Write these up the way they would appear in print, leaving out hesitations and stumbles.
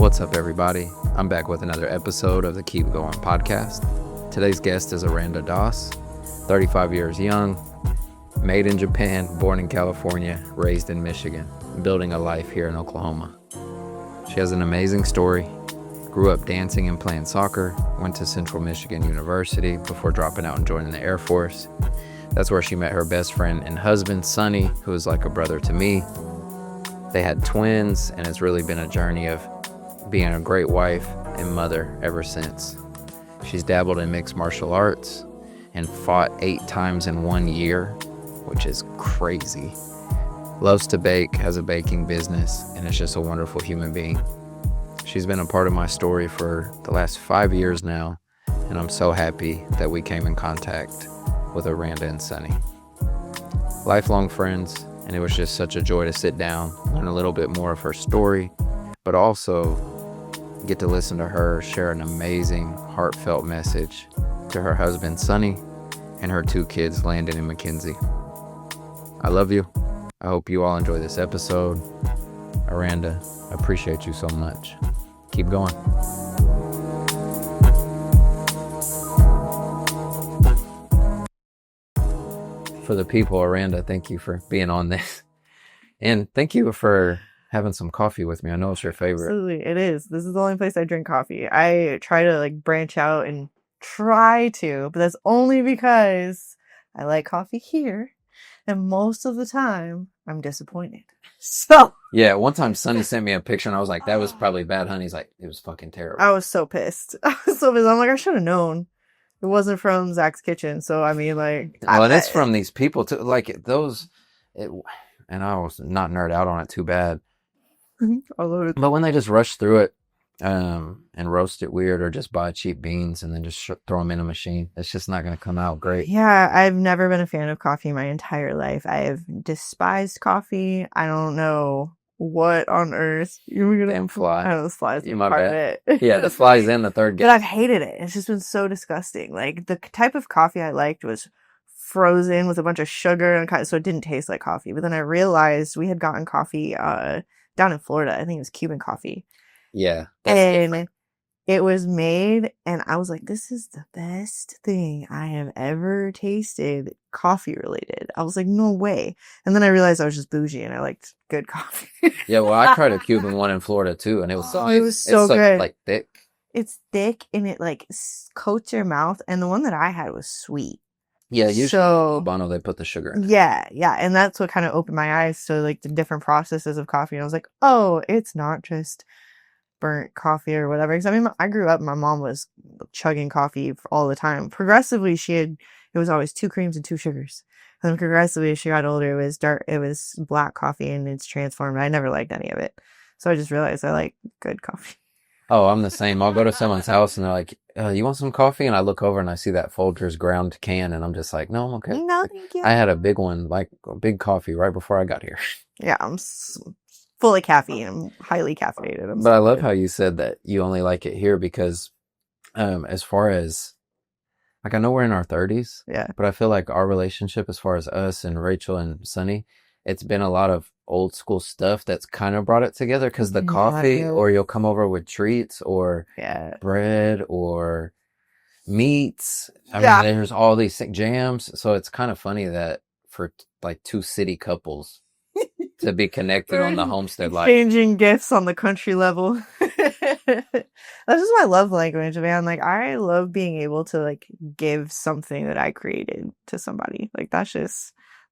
What's up, everybody? I'm back with another episode of the Keep Going podcast. Today's guest is Aranda, 35 years young, made in Japan, born in California, raised in Michigan, building a life here in Oklahoma. She has an amazing story. Grew up dancing and playing soccer, went to Central Michigan University before dropping out and joining the Air Force. That's where she met her best friend and husband, Sonny, who is like a brother to me. They had twins, and it's really been a journey of being a great wife and mother ever since. She's dabbled in mixed martial arts and fought 8 times in 1 year, which is crazy. Loves to bake, has a baking business, and is just a wonderful human being. She's been a part of my story for the last 5 years now, and I'm so happy that we came in contact with Aranda and Sonny. Lifelong friends, and it was just such a joy to sit down, learn a little bit more of her story, but also get to listen to her share an amazing, heartfelt message to her husband, Sonny, and her 2 kids, Landon and Mackenzie. I love you. I hope you all enjoy this episode. Aranda, I appreciate you so much. Keep going. For the people, Aranda, thank you for being on this. And thank you for having some coffee with me. I know it's your favorite. Absolutely, it is. This is the only place I drink coffee. I try to branch out and try to, but that's only because I like coffee here, and most of the time I'm disappointed. So yeah, one time Sonny sent me a picture and I was like, that was probably bad, honey. He's like, it was fucking terrible. I was so pissed. I'm like, I should have known. It wasn't from Zach's Kitchen, so I mean, well, and it's from these people too, and I was not nerd out on it too bad. But when they just rush through it and roast it weird, or just buy cheap beans and then just throw them in a machine, it's just not going to come out great. Yeah, I've never been a fan of coffee my entire life. I have despised coffee. I don't know what on earth you were gonna. Damn fly. I know the flies. You might bet. Yeah, the flies in the third. But I've hated it. It's just been so disgusting. Like, the type of coffee I liked was frozen with a bunch of sugar and so it didn't taste like coffee. But then I realized we had gotten coffee down in Florida. I think it was Cuban coffee. Yeah. And it was made, and I was like, this is the best thing I have ever tasted coffee related. I was like, no way. And then I realized I was just bougie and I liked good coffee. Yeah, well, I tried a Cuban one in Florida too, and it was so good. Like thick. It's thick and it coats your mouth, and the one that I had was sweet. Yeah, usually Cubano, they put the sugar in it. Yeah, and that's what kind of opened my eyes to the different processes of coffee. And I was like, oh, it's not just burnt coffee or whatever. Because I mean, I grew up, my mom was chugging coffee all the time. Progressively, it was always 2 creams and 2 sugars. And then progressively, as she got older, it was black coffee, and it's transformed. I never liked any of it. So I just realized I like good coffee. Oh, I'm the same. I'll go to someone's house and they're like, you want some coffee? And I look over and I see that Folgers ground can, and I'm just like, no, I'm okay. No, thank you. I had a big one, like a big coffee right before I got here. Yeah, I'm full of caffeine. I'm highly caffeinated. But I love how you said that you only like it here because as far as, I know we're in our 30s. Yeah. But I feel like our relationship, as far as us and Rachel and Sonny, it's been a lot of old school stuff that's kind of brought it together, because the coffee, or you'll come over with treats or bread or meats. I mean, there's all these jams. So it's kind of funny that for 2 city couples to be connected on the homestead life. Changing gifts on the country level. That's just my love language, man. I love being able to give something that I created to somebody.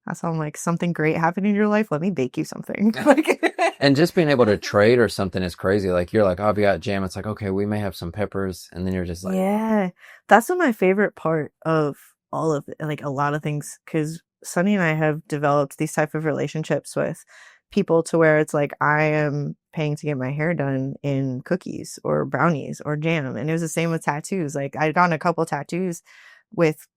That's how I'm something great happened in your life. Let me bake you something. And just being able to trade or something is crazy. You're like, oh, we got jam. It's like, okay, we may have some peppers. And then you're just like, yeah, that's my favorite part of all of it. A lot of things, because Sonny and I have developed these type of relationships with people to where it's I am paying to get my hair done in cookies or brownies or jam. And it was the same with tattoos. I'd gotten a couple tattoos with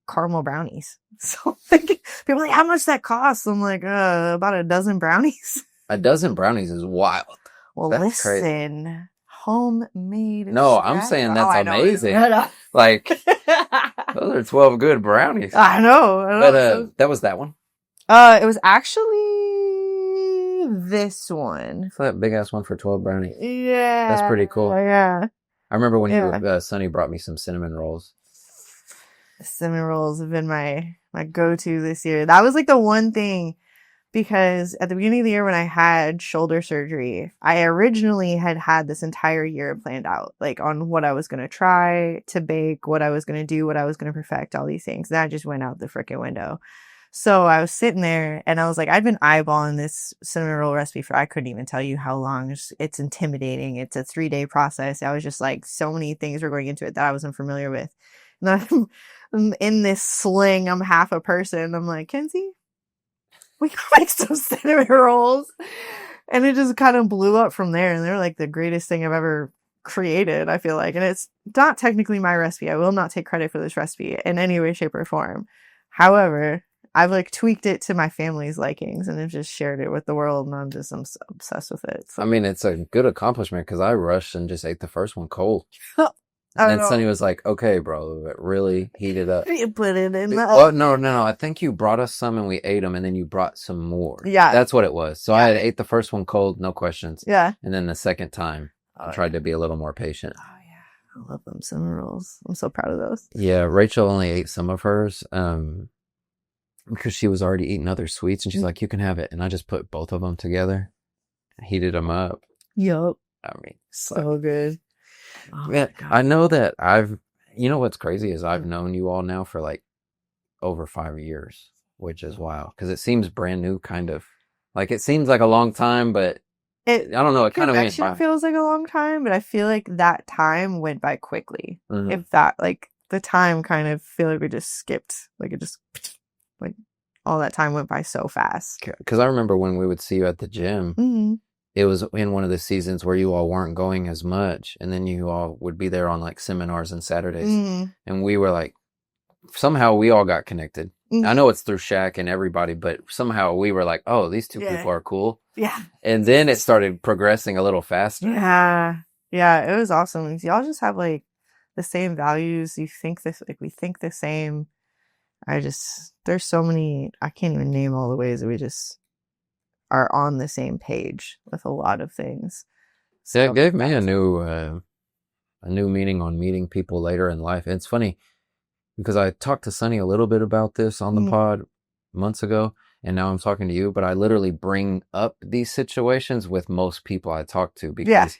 caramel brownies. So people are like, how much that costs? I'm like, about a dozen brownies. A dozen brownies is wild. Well, that's listen, crazy. Homemade. No, I'm saying that's amazing. Those are 12 good brownies. I know. But that was that one. It was actually me this one. For that big ass one for 12 brownies. Yeah. That's pretty cool. Yeah. I remember when Sonny brought me some cinnamon rolls. Cinnamon rolls have been my go-to this year. That was like the one thing, because at the beginning of the year when I had shoulder surgery, I originally had this entire year planned out, like on what I was going to try to bake, what I was going to do, what I was going to perfect, all these things. That just went out the freaking window. So I was sitting there and I was like, I've been eyeballing this cinnamon roll recipe for, I couldn't even tell you how long. It's intimidating. It's a 3-day process. I was just like, so many things were going into it that I wasn't familiar with. And I'm in this sling. I'm half a person. I'm like, Kenzie, we can make some cinnamon rolls. And it just kind of blew up from there. And they're like the greatest thing I've ever created, I feel like. And it's not technically my recipe. I will not take credit for this recipe in any way, shape, or form. However, I've like tweaked it to my family's likings and have just shared it with the world. And I'm so obsessed with it. So. I mean, it's a good accomplishment because I rushed and just ate the first one cold. And then Sonny was like, okay, bro, it really heated up. You put it in the Oh, no. I think you brought us some and we ate them and then you brought some more. Yeah. That's what it was. So I ate the first one cold, no questions. Yeah. And then the second time, I tried to be a little more patient. Oh, yeah. I love them cinnamon rolls. I'm so proud of those. Yeah. Rachel only ate some of hers because she was already eating other sweets. And she's like, you can have it. And I just put both of them together, heated them up. Yup. I mean, so good. Oh man, I know that you know what's crazy is I've known you all now for like over 5 years, which is wild because it seems brand new, kind of like it seems like a long time, but I don't know. It kind of went by. Feels like a long time, but I feel like that time went by quickly. Mm-hmm. If that, like the time kind of feel like we just skipped, like it just like all that time went by so fast. Because I remember when we would see you at the gym. Mm-hmm. It was in one of the seasons where you all weren't going as much. And then you all would be there on like seminars and Saturdays. Mm-hmm. And we were like, somehow we all got connected. Mm-hmm. I know it's through Shaq and everybody, but somehow we were like, oh, these two people are cool. Yeah. And then it started progressing a little faster. Yeah. Yeah. It was awesome. Y'all just have like the same values. We think the same. There's so many, I can't even name all the ways that we just are on the same page with a lot of things. So it gave me a new meaning on meeting people later in life. And it's funny because I talked to Sonny a little bit about this on the pod months ago, and now I'm talking to you, but I literally bring up these situations with most people I talk to because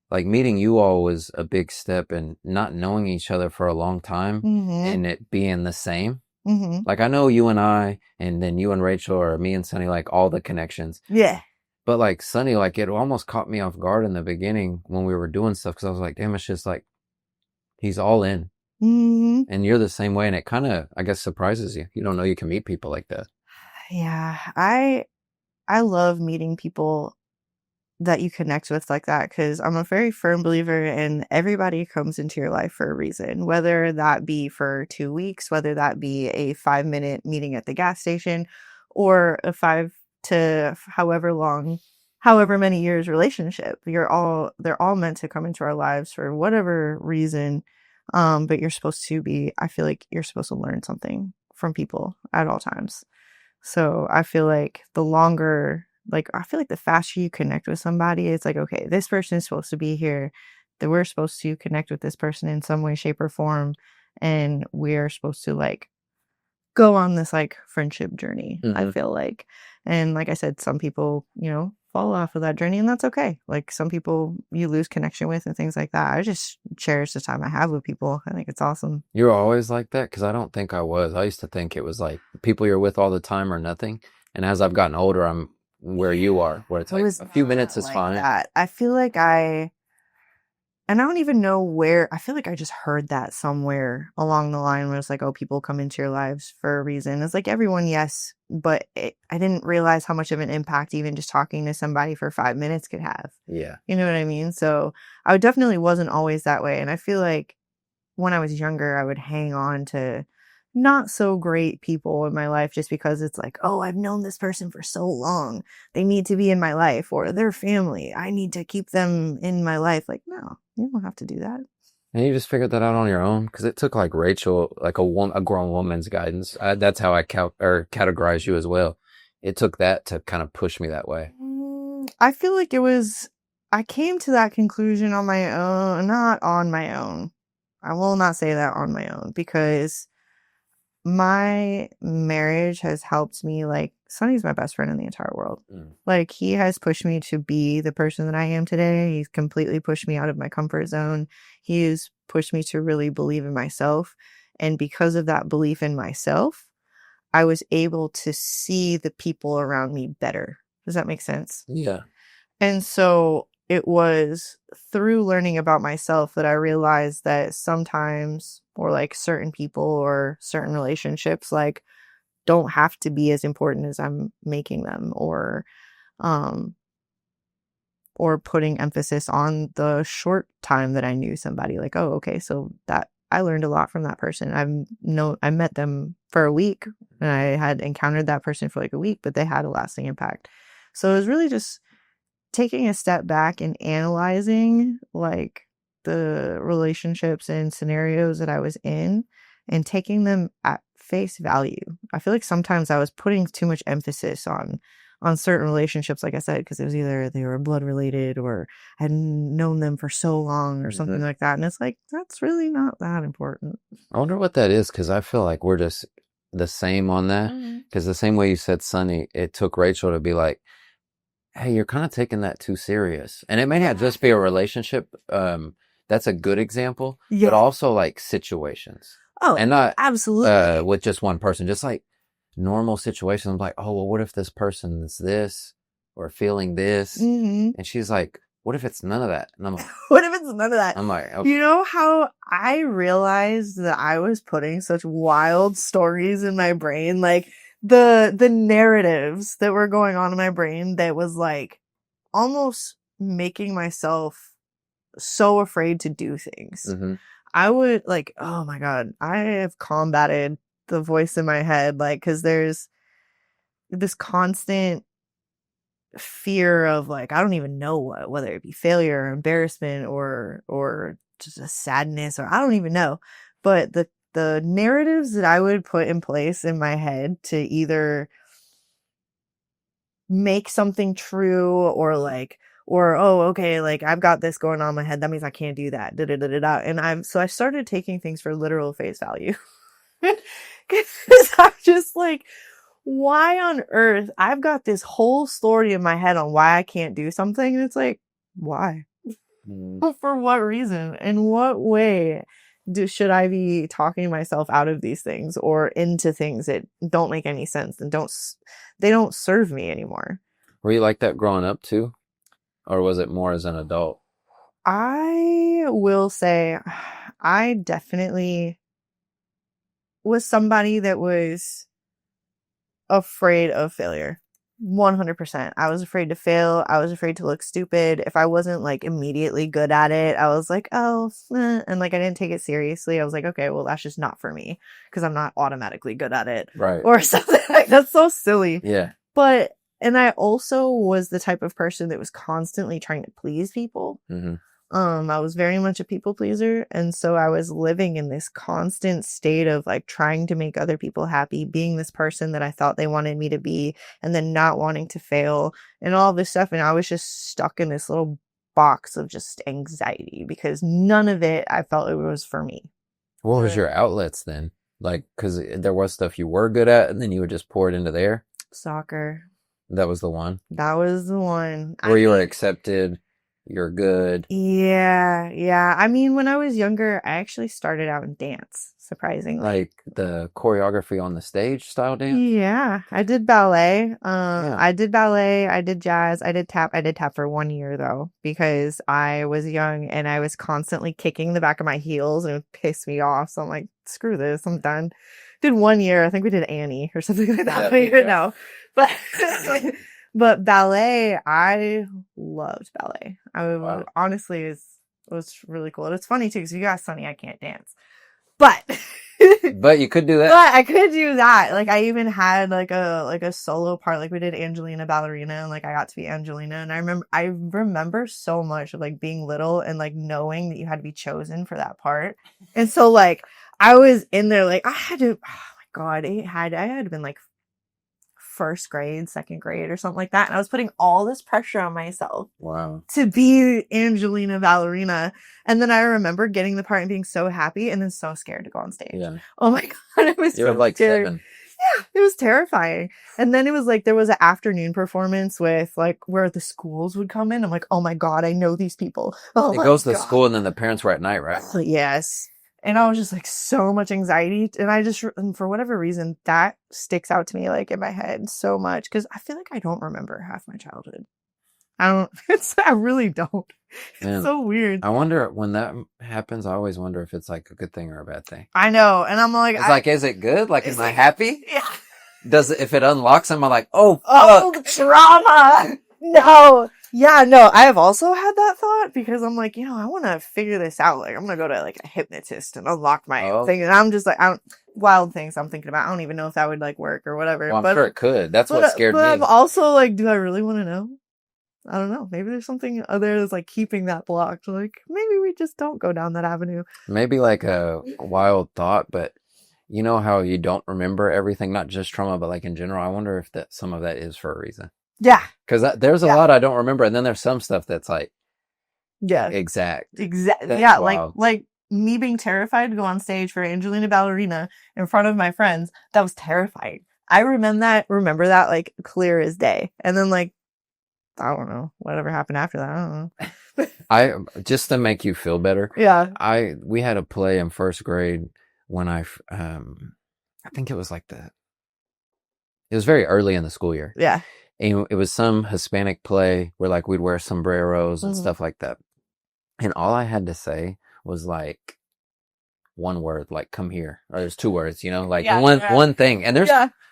like meeting you all was a big step in not knowing each other for a long time and it being the same. Mm-hmm. Like I know you and I, and then you and Rachel, or me and Sonny, like all the connections. Yeah. But like Sonny, like it almost caught me off guard in the beginning when we were doing stuff because I was like, damn, it's just like he's all in, and you're the same way, and it kind of, I guess, surprises you. You don't know you can meet people like that. Yeah, I love meeting people that you connect with like that because I'm a very firm believer in everybody comes into your life for a reason, whether that be for 2 weeks, whether that be a 5-minute meeting at the gas station or a 5 to however many years relationship. They're all meant to come into our lives for whatever reason. But I feel like you're supposed to learn something from people at all times. So I feel like the faster you connect with somebody, it's like, okay, this person is supposed to be here, that we're supposed to connect with this person in some way, shape, or form. And we're supposed to like go on this like friendship journey, I feel like. And like I said, some people, fall off of that journey, and that's okay. Like some people you lose connection with and things like that. I just cherish the time I have with people. I think it's awesome. You're always like that? Because I don't think I was. I used to think it was like people you're with all the time or nothing. And as I've gotten older, I'm where you are, where it's like a few minutes is like fine. That. I feel like and I don't even know where, I feel like I just heard that somewhere along the line where it's like, oh, people come into your lives for a reason. It's like everyone, yes, but I didn't realize how much of an impact even just talking to somebody for 5 minutes could have. Yeah. You know what I mean? So I definitely wasn't always that way. And I feel like when I was younger, I would hang on to not so great people in my life just because it's like, oh, I've known this person for so long. They need to be in my life, or their family. I need to keep them in my life. Like, no, you don't have to do that. And you just figured that out on your own? Because it took like Rachel, like a grown woman's guidance. That's how I categorize you as well. It took that to kind of push me that way. I feel like I came to that conclusion on my own, not on my own. I will not say that on my own, because my marriage has helped me. Like, Sonny's my best friend in the entire world. Like, he has pushed me to be the person that I am today. He's completely pushed me out of my comfort zone. He's pushed me to really believe in myself. And because of that belief in myself, I was able to see the people around me better. Does that make sense? Yeah. And so it was through learning about myself that I realized that sometimes, or like certain people or certain relationships, like, don't have to be as important as I'm making them, um, or putting emphasis on the short time that I knew somebody. Like, oh, okay, so that I learned a lot from that person. I met them for a week, and I had encountered that person for like a week, but they had a lasting impact. So it was really just taking a step back and analyzing like the relationships and scenarios that I was in and taking them at face value. I feel like sometimes I was putting too much emphasis on certain relationships, like I said, because it was either they were blood related or I had known them for so long or something like that. And it's like, that's really not that important. I wonder what that is, because I feel like we're just the same on that. Because the same way you said Sunny, it took Rachel to be like, hey, you're kind of taking that too serious. And it may not just be a relationship. That's a good example, but also like situations. Oh, and not absolutely. with just one person, just like normal situations. Like, oh, well, what if this person is this or feeling this? And she's like, what if it's none of that? And I'm like, what if it's none of that? I'm like, okay. You know how I realized that I was putting such wild stories in my brain, like the narratives that were going on in my brain that was like almost making myself so afraid to do things. I would like, oh my God, I have combated the voice in my head, like, because there's this constant fear of like, I don't even know what, whether it be failure or embarrassment or just a sadness, or I don't even know. But the narratives that I would put in place in my head to either make something true or oh, okay, like I've got this going on in my head, that means I can't do that. And I started taking things for literal face value. Because I'm just like, why on earth? I've got this whole story in my head on why I can't do something. And it's like, why? For what reason? In what way should I be talking myself out of these things or into things that don't make any sense and they don't serve me anymore? Were you like that growing up too? Or was it more as an adult? I will say I definitely was somebody that was afraid of failure. 100%. I was afraid to fail. I was afraid to look stupid. If I wasn't like immediately good at it, I was like, oh, and like I didn't take it seriously. I was like, okay, well, that's just not for me because I'm not automatically good at it. Right. Or something like that's so silly. Yeah. And I also was the type of person that was constantly trying to please people. I was very much a people pleaser. And so I was living in this constant state of like trying to make other people happy, being this person that I thought they wanted me to be, and then not wanting to fail and all this stuff. And I was just stuck in this little box of just anxiety because none of it, I felt it was for me. What was your outlets then? Like, because there was stuff you were good at and then you would just pour it into there? Soccer. That was the one? That was the one. Where you were accepted, you're good. Yeah. I mean, when I was younger, I actually started out in dance, surprisingly. Like the choreography on the stage style dance? Yeah, I did ballet. I did ballet, I did jazz, I did tap. I did tap for 1 year though, because I was young and I was constantly kicking the back of my heels and it would piss me off. So I'm like, screw this, I'm done. Did 1 year. I think we did Annie or something like that. I don't even know. But but ballet, I loved ballet. Honestly, it was really cool. And it's funny too, because you got Sunny, I can't dance. But but you could do that. But I could do that. Like I even had like a solo part. Like we did Angelina Ballerina, and like I got to be Angelina. And I remember so much of like being little and like knowing that you had to be chosen for that part. And so like I was in there like I had to. Oh my God, I had been like first grade, second grade or something like that. And I was putting all this pressure on myself Wow. to be Angelina Ballerina. And then I remember getting the part and being so happy and then so scared to go on stage. Yeah. Oh my God. It was You were so like scary. 7. Yeah, it was terrifying. And then it was like there was an afternoon performance with like where the schools would come in. I'm like, oh my God, I know these people. Oh It my goes to God. school and then the parents were at night, right? Yes. And I was just like so much anxiety. And and for whatever reason, that sticks out to me like in my head so much because I feel like I don't remember half my childhood. I really don't. Man, It's so weird. I wonder when that happens, I always wonder if it's like a good thing or a bad thing. I know. And I'm like, It's like, is it good? Like, am I happy? Yeah. If it unlocks them, I'm like, oh, Oh, fuck. trauma. No. Yeah, no, I have also had that thought because I'm like, I want to figure this out. Like, I'm going to go to like a hypnotist and unlock my thing. And I'm just like, wild things I'm thinking about. I don't even know if that would like work or whatever. Well, I'm sure it could. That's what scared me. But I'm also like, do I really want to know? I don't know. Maybe there's something other that's like keeping that blocked. Like maybe we just don't go down that avenue. Maybe like a wild thought, but you know how you don't remember everything, not just trauma, but like in general. I wonder if some of that is for a reason. Yeah. Because there's a lot I don't remember, and then there's some stuff that's like, exactly. Yeah, like me being terrified to go on stage for Angelina Ballerina in front of my friends. That was terrifying. I remember that like clear as day. And then like, I don't know, whatever happened after that. I don't know. Just to make you feel better. Yeah. We had a play in first grade when I think it was like it was very early in the school year. Yeah. And it was some Hispanic play where like we'd wear sombreros and stuff like that. And all I had to say was like one word, like come here. Or there's 2 words, like one thing. And there's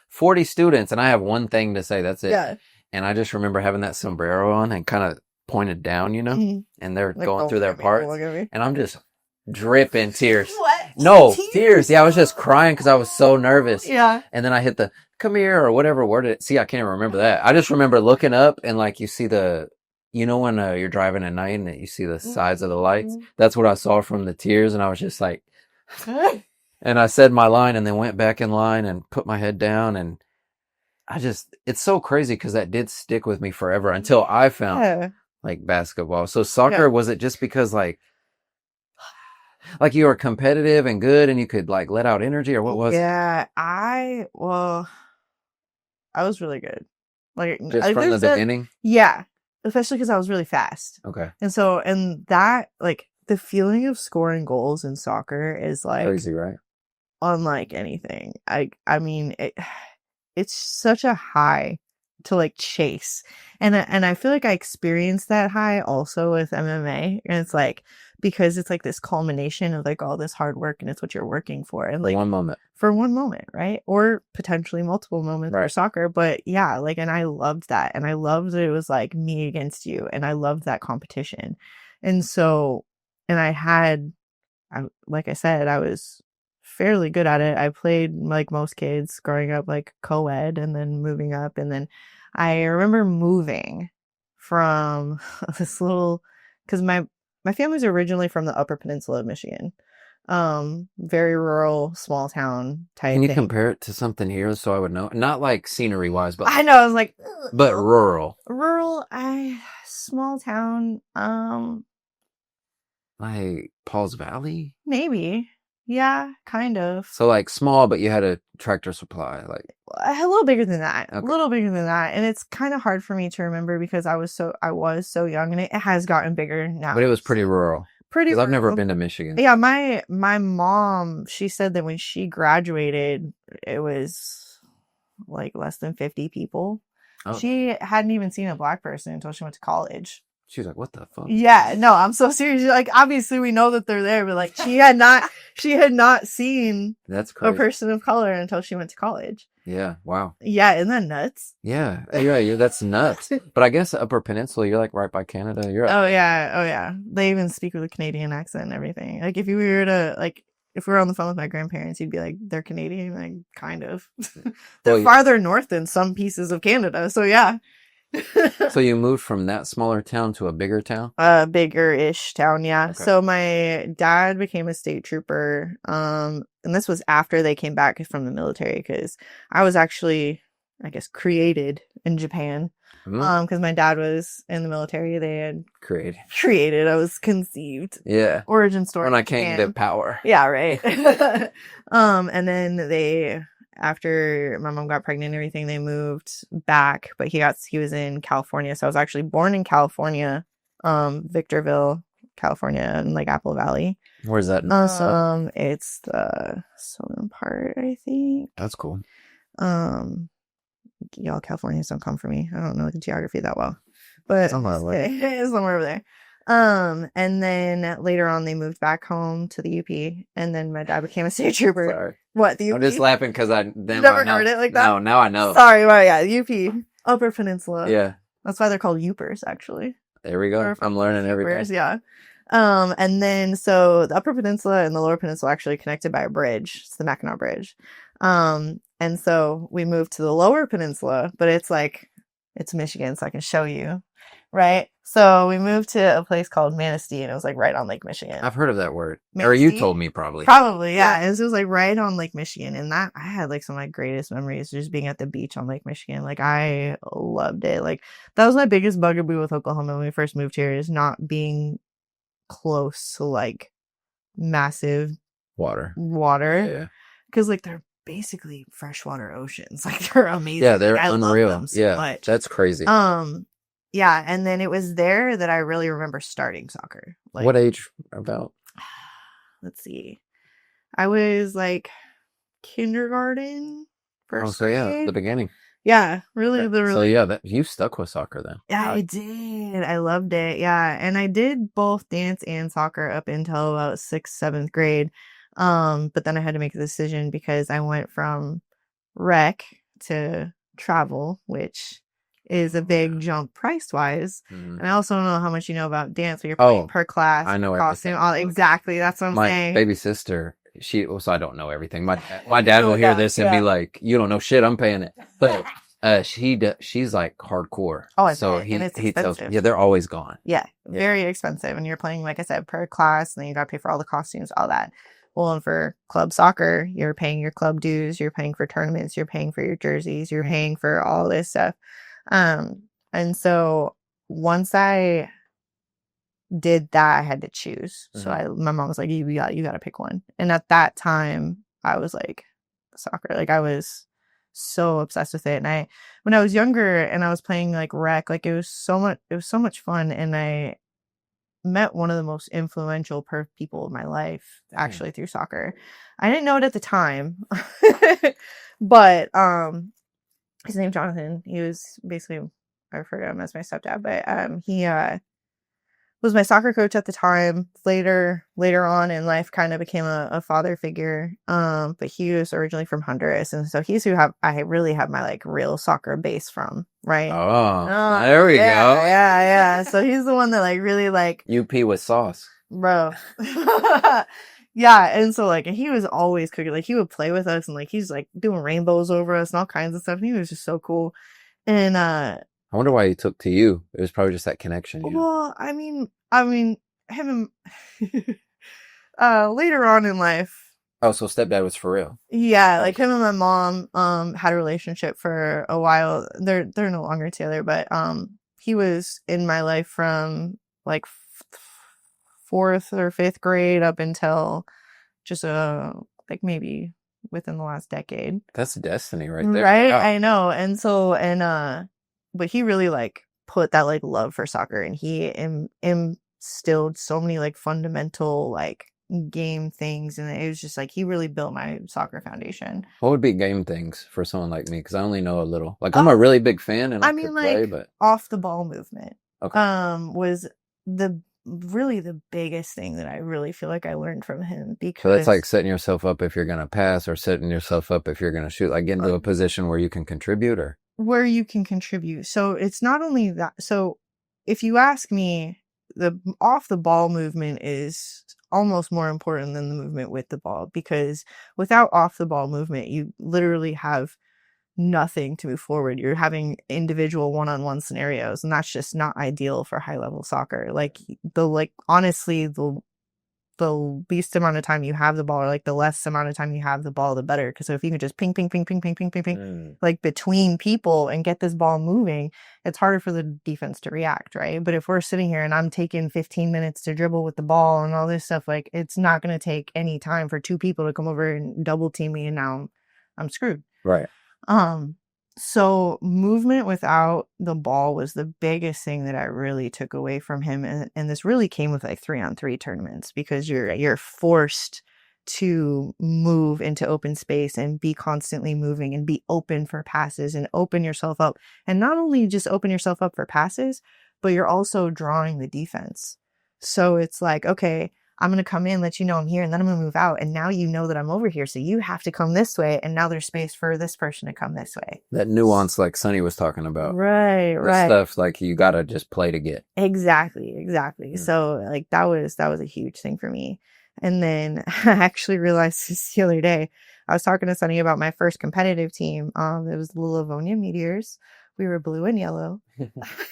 40 students and I have one thing to say. That's it. Yeah. And I just remember having that sombrero on and kind of pointed down, and they're like, going through their parts. And I'm just dripping tears. What? No, tears. Yeah, I was just crying because I was so nervous. Yeah. And then I hit the come here or whatever word see, I can't even remember that. I just remember looking up and like you see when you're driving at night and you see the sides of the lights. That's what I saw from the tears. And I was just like, and I said my line and then went back in line and put my head down. And it's so crazy because that did stick with me forever until I found like basketball. So soccer, was it just because like you were competitive and good and you could like let out energy or what was it? Yeah, I was really good. Like just from the beginning? Yeah. Especially because I was really fast. Okay. And that like the feeling of scoring goals in soccer is like crazy, right? Unlike anything. I mean it's such a high to like chase. And I feel like I experienced that high also with MMA. And it's like, because it's like this culmination of like all this hard work and it's what you're working for. And like for one moment, right? Or potentially multiple moments for soccer. But yeah, like, and I loved that. And I loved that it was like me against you. And I loved that competition. And so, and like I said, I was fairly good at it. I played like most kids growing up, like co-ed and then moving up. And then I remember moving from this little, because my family's originally from the Upper Peninsula of Michigan. Very rural, small town type Can you thing. compare it to something here so I would know? Not like scenery wise, but I know, I was like, but rural. Small town, like Paul's Valley? Maybe. Yeah, kind of. So like small, but you had a tractor supply, like a little bigger than that. Okay. A little bigger than that. And it's kind of hard for me to remember because I was so young, and it has gotten bigger now. But it was pretty rural. Because I've never been to Michigan. Yeah, my mom, she said that when she graduated, it was like less than 50 people. Oh. She hadn't even seen a Black person until she went to college. She was like, what the fuck? Yeah, no, I'm so serious. Like, obviously we know that they're there, but like she had not seen That's crazy. A person of color until she went to college. Yeah, wow. Yeah, isn't that nuts? Yeah, that's nuts. But I guess Upper Peninsula, you're like right by Canada. Oh yeah. They even speak with a Canadian accent and everything. Like if we were on the phone with my grandparents, you'd be like, they're Canadian, like kind of. They're farther north than some pieces of Canada, so yeah. So you moved from that smaller town to a bigger town? Bigger-ish town, yeah. Okay. So my dad became a state trooper, and this was after they came back from the military, because I was actually I guess, created in Japan. Because my dad was in the military. They had created. I was conceived. Yeah. Origin story. When I came to power. Yeah, right. And then after my mom got pregnant and everything, they moved back, but he was in California. So I was actually born in California, Victorville, California, in like Apple Valley. Where's that? It's the southern part, I think. That's cool. Y'all Californians don't come for me. I don't know the geography that well, but somewhere over there. And then later on they moved back home to the UP, and then my dad became a state trooper. Sorry. What, the UP? I'm just laughing because never heard it like that. No, now I know. Sorry, well, yeah, UP, Upper Peninsula. Yeah, that's why they're called Upers, actually. There we go. I'm learning everything. Yeah. And then so the Upper Peninsula and the Lower Peninsula actually connected by a bridge. It's the Mackinac Bridge. And so we moved to the Lower Peninsula, but it's Michigan, so I can show you, right? So we moved to a place called Manistee, and it was like right on Lake Michigan. I've heard of that word. Manistee? Or you told me probably. Probably, yeah. It was like right on Lake Michigan, and that I had like some of my greatest memories just being at the beach on Lake Michigan. Like I loved it. Like that was my biggest bugaboo with Oklahoma when we first moved here, is not being close to like massive water. Yeah. Because like they're basically freshwater oceans. Like they're amazing. Yeah, they're I unreal. Love them so yeah, much. That's crazy. Yeah, and then it was there that I really remember starting soccer. Like, what age about? Let's see. I was like kindergarten, first grade. The beginning. Yeah, really. Okay. So yeah, you stuck with soccer then. Yeah, I did. I loved it. Yeah, and I did both dance and soccer up until about 6th, 7th grade. But then I had to make a decision because I went from rec to travel, which is a big jump price wise. And I also don't know how much you know about dance, but you're paying per class. I know costume, exactly. That's what I'm saying. My baby sister, so I don't know everything. My dad will hear this and be like, "You don't know shit. I'm paying it." But she's like hardcore. Oh, so he tells me, they're always gone. Yeah, very expensive. And you're playing, like I said, per class, and then you got to pay for all the costumes, all that. Well, and for club soccer, you're paying your club dues, you're paying for tournaments, you're paying for your jerseys, you're paying for all this stuff. And so once I did that, I had to choose. So my mom was like, you got to pick one. And at that time, I was like, soccer. Like I was so obsessed with it. And when I was younger and I was playing like rec, like it was so much fun. And I met one of the most influential people of my life actually through soccer. I didn't know it at the time, but his name's Jonathan. He was basically, I refer to him as my stepdad, but he was my soccer coach at the time. Later on in life, kind of became a father figure. But he was originally from Honduras, and so he's who I really have my like real soccer base from, right? Oh, there we go. Yeah. So he's the one that like really like UP with sauce, bro. Yeah, and so like he was always cooking. Like he would play with us, and like he's like doing rainbows over us and all kinds of stuff. And he was just so cool. And I wonder why he took to you. It was probably just that connection. Well, I mean, him later on in life. Oh, so stepdad was for real. Yeah, like him and my mom had a relationship for a while. They're no longer together, but he was in my life from like 4th or 5th grade up until just like maybe within the last decade. That's destiny right there. Right? Yeah. I know. And so but he really like put that like love for soccer, and he instilled so many like fundamental like game things, and it was just like he really built my soccer foundation. What would be game things for someone like me? Because I only know a little. Like I'm a really big fan, and I mean, could play, but off the ball movement. Okay. Was really the biggest thing that I really feel like I learned from him. Because so that's like setting yourself up if you're gonna pass, or setting yourself up if you're gonna shoot. Like get into a position where you can contribute, or where you can contribute. So it's not only that. So if you ask me, the off the ball movement is almost more important than the movement with the ball, because without off the ball movement, you literally have nothing to move forward. You're having individual one-on-one scenarios, and that's just not ideal for high level soccer. Like honestly, the the least amount of time you have the ball, or like the less amount of time you have the ball, the better. Because if you can just ping, ping, ping, ping, ping, ping, ping, ping, like between people and get this ball moving, it's harder for the defense to react, right? But if we're sitting here and I'm taking 15 minutes to dribble with the ball and all this stuff, like it's not going to take any time for two people to come over and double team me, and now I'm screwed. Right. So movement without the ball was the biggest thing that I really took away from him. And this really came with like 3-on-3 tournaments, because you're forced to move into open space and be constantly moving and be open for passes and open yourself up. And not only just open yourself up for passes, but you're also drawing the defense. So it's like, okay, I'm going to come in, let you know I'm here, and then I'm going to move out. And now you know that I'm over here. So you have to come this way. And now there's space for this person to come this way. That nuance like Sonny was talking about. Right. Stuff like you got to just play to get. Exactly. Yeah. So like that was a huge thing for me. And then I actually realized this the other day. I was talking to Sonny about my first competitive team. It was the Livonia Meteors. We were blue and yellow.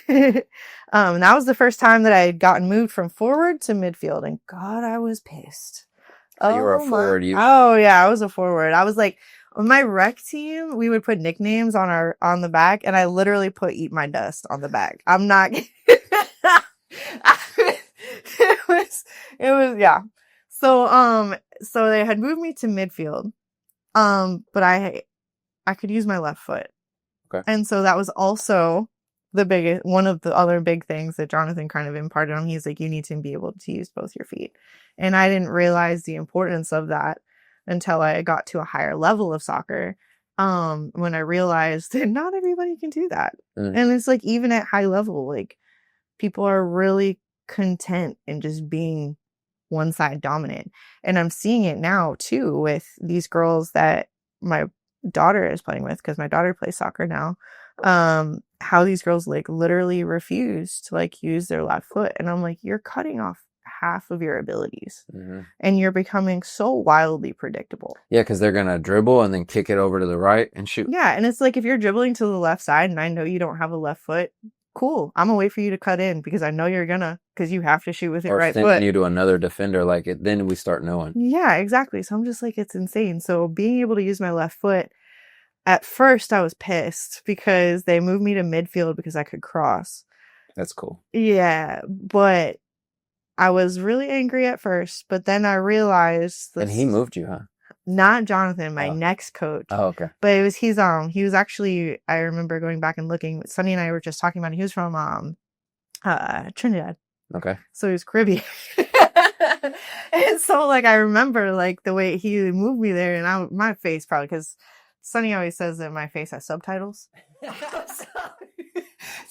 That was the first time that I had gotten moved from forward to midfield, and God, I was pissed. So you were a forward. Oh yeah, I was a forward. I was like, on my rec team, we would put nicknames on the back, and I literally put "Eat My Dust" on the back. I'm not. It was yeah. So they had moved me to midfield, but I could use my left foot. Okay. And so that was also one of the other big things that Jonathan kind of imparted on me. He's like, you need to be able to use both your feet. And I didn't realize the importance of that until I got to a higher level of soccer. When I realized that not everybody can do that. And it's like, even at high level, like people are really content in just being one side dominant. And I'm seeing it now too with these girls that my daughter is playing with, because my daughter plays soccer now. How these girls like literally refuse to like use their left foot, and I'm like, you're cutting off half of your abilities, and you're becoming so wildly predictable. Yeah, because they're gonna dribble and then kick it over to the right and shoot. Yeah, and it's like, if you're dribbling to the left side and I know you don't have a left foot, cool, I'm gonna wait for you to cut in, because I know you're gonna, because you have to shoot with your right foot. Or send you to another defender, like it. Then we start knowing. Yeah, exactly. So I'm just like, it's insane. So being able to use my left foot. At first, I was pissed because they moved me to midfield because I could cross. That's cool. Yeah, but I was really angry at first. But then I realized... And he moved you, huh? Not Jonathan, my next coach. Oh, okay. But it was he was actually... I remember going back and looking. Sonny and I were just talking about it. He was from Trinidad. Okay. So he was Caribbean. And so, like, I remember, like, the way he moved me there, and my face probably... because Sonny always says that my face has subtitles. So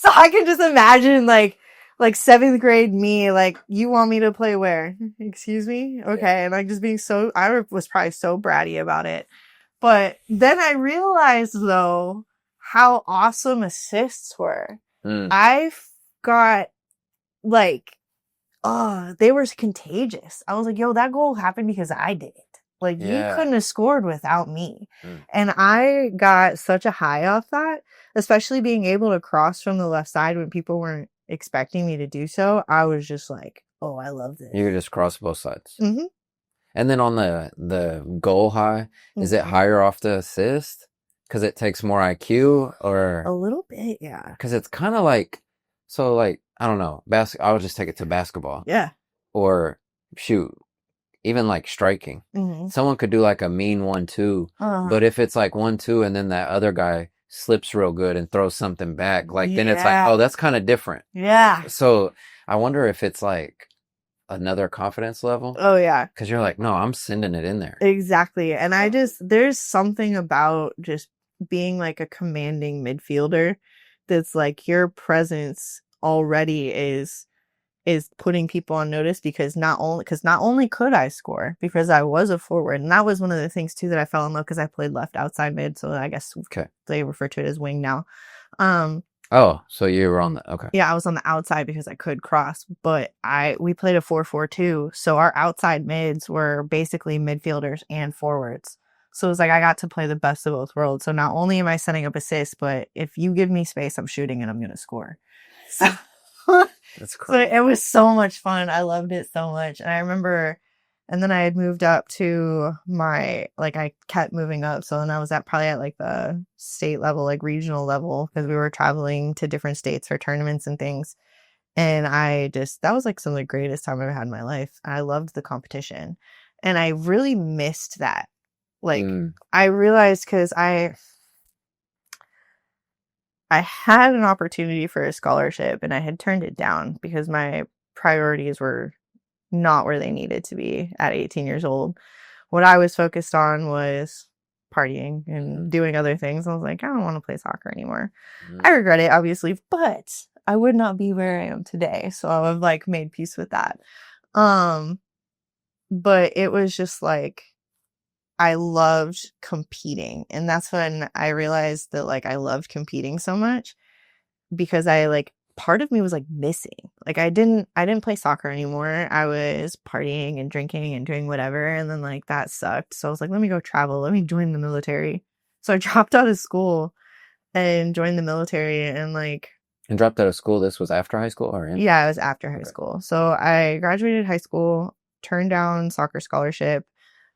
I can just imagine like 7th grade me, like, you want me to play where? Excuse me? Okay. Yeah. And like just being I was probably so bratty about it. But then I realized though how awesome assists were. I got like, they were contagious. I was like, yo, that goal happened because I did it. Like, you couldn't have scored without me. And I got such a high off that, especially being able to cross from the left side when people weren't expecting me to do so. I was just like, oh, I love this. You could just cross both sides. And then on the goal high, is it higher off the assist? Because it takes more IQ, or? A little bit, yeah. Because it's kind of like, so like, I don't know, I'll just take it to basketball. Yeah. Or shoot. Even like striking, someone could do like a mean 1-2, but if it's like 1-2 and then that other guy slips real good and throws something back, like then it's like, oh, that's kind of different. Yeah. So I wonder if it's like another confidence level. Oh yeah. Because you're like, no, I'm sending it in there. Exactly. And there's something about just being like a commanding midfielder that's like, your presence already is putting people on notice, because not only could I score because I was a forward, and that was one of the things too that I fell in love, because I played left outside mid, so I guess they refer to it as wing now. So you were on the okay. Yeah, I was on the outside because I could cross, but we played a 4-4-2, so our outside mids were basically midfielders and forwards. So it was like I got to play the best of both worlds. So not only am I setting up assists, but if you give me space, I'm shooting and I'm gonna score. So that's cool. So it was so much fun. I loved it so much. And I remember And then I had moved up to I kept moving up. So then I was probably at like the state level, like regional level, because we were traveling to different states for tournaments and things. And that was like some of the greatest time I've ever had in my life. I loved the competition. And I really missed that. Like, I realized because I had an opportunity for a scholarship and I had turned it down because my priorities were not where they needed to be at 18 years old. What I was focused on was partying and doing other things. I was like, I don't want to play soccer anymore. I regret it, obviously, but I would not be where I am today. So I've like made peace with that. But it was just like, I loved competing. And that's when I realized that like I loved competing so much because part of me was like missing. Like I didn't play soccer anymore. I was partying and drinking and doing whatever. And then like that sucked. So I was like, let me go travel. Let me join the military. So I dropped out of school and joined the military and dropped out of school. This was after high school, or yeah, it was after high school. So I graduated high school, turned down soccer scholarship,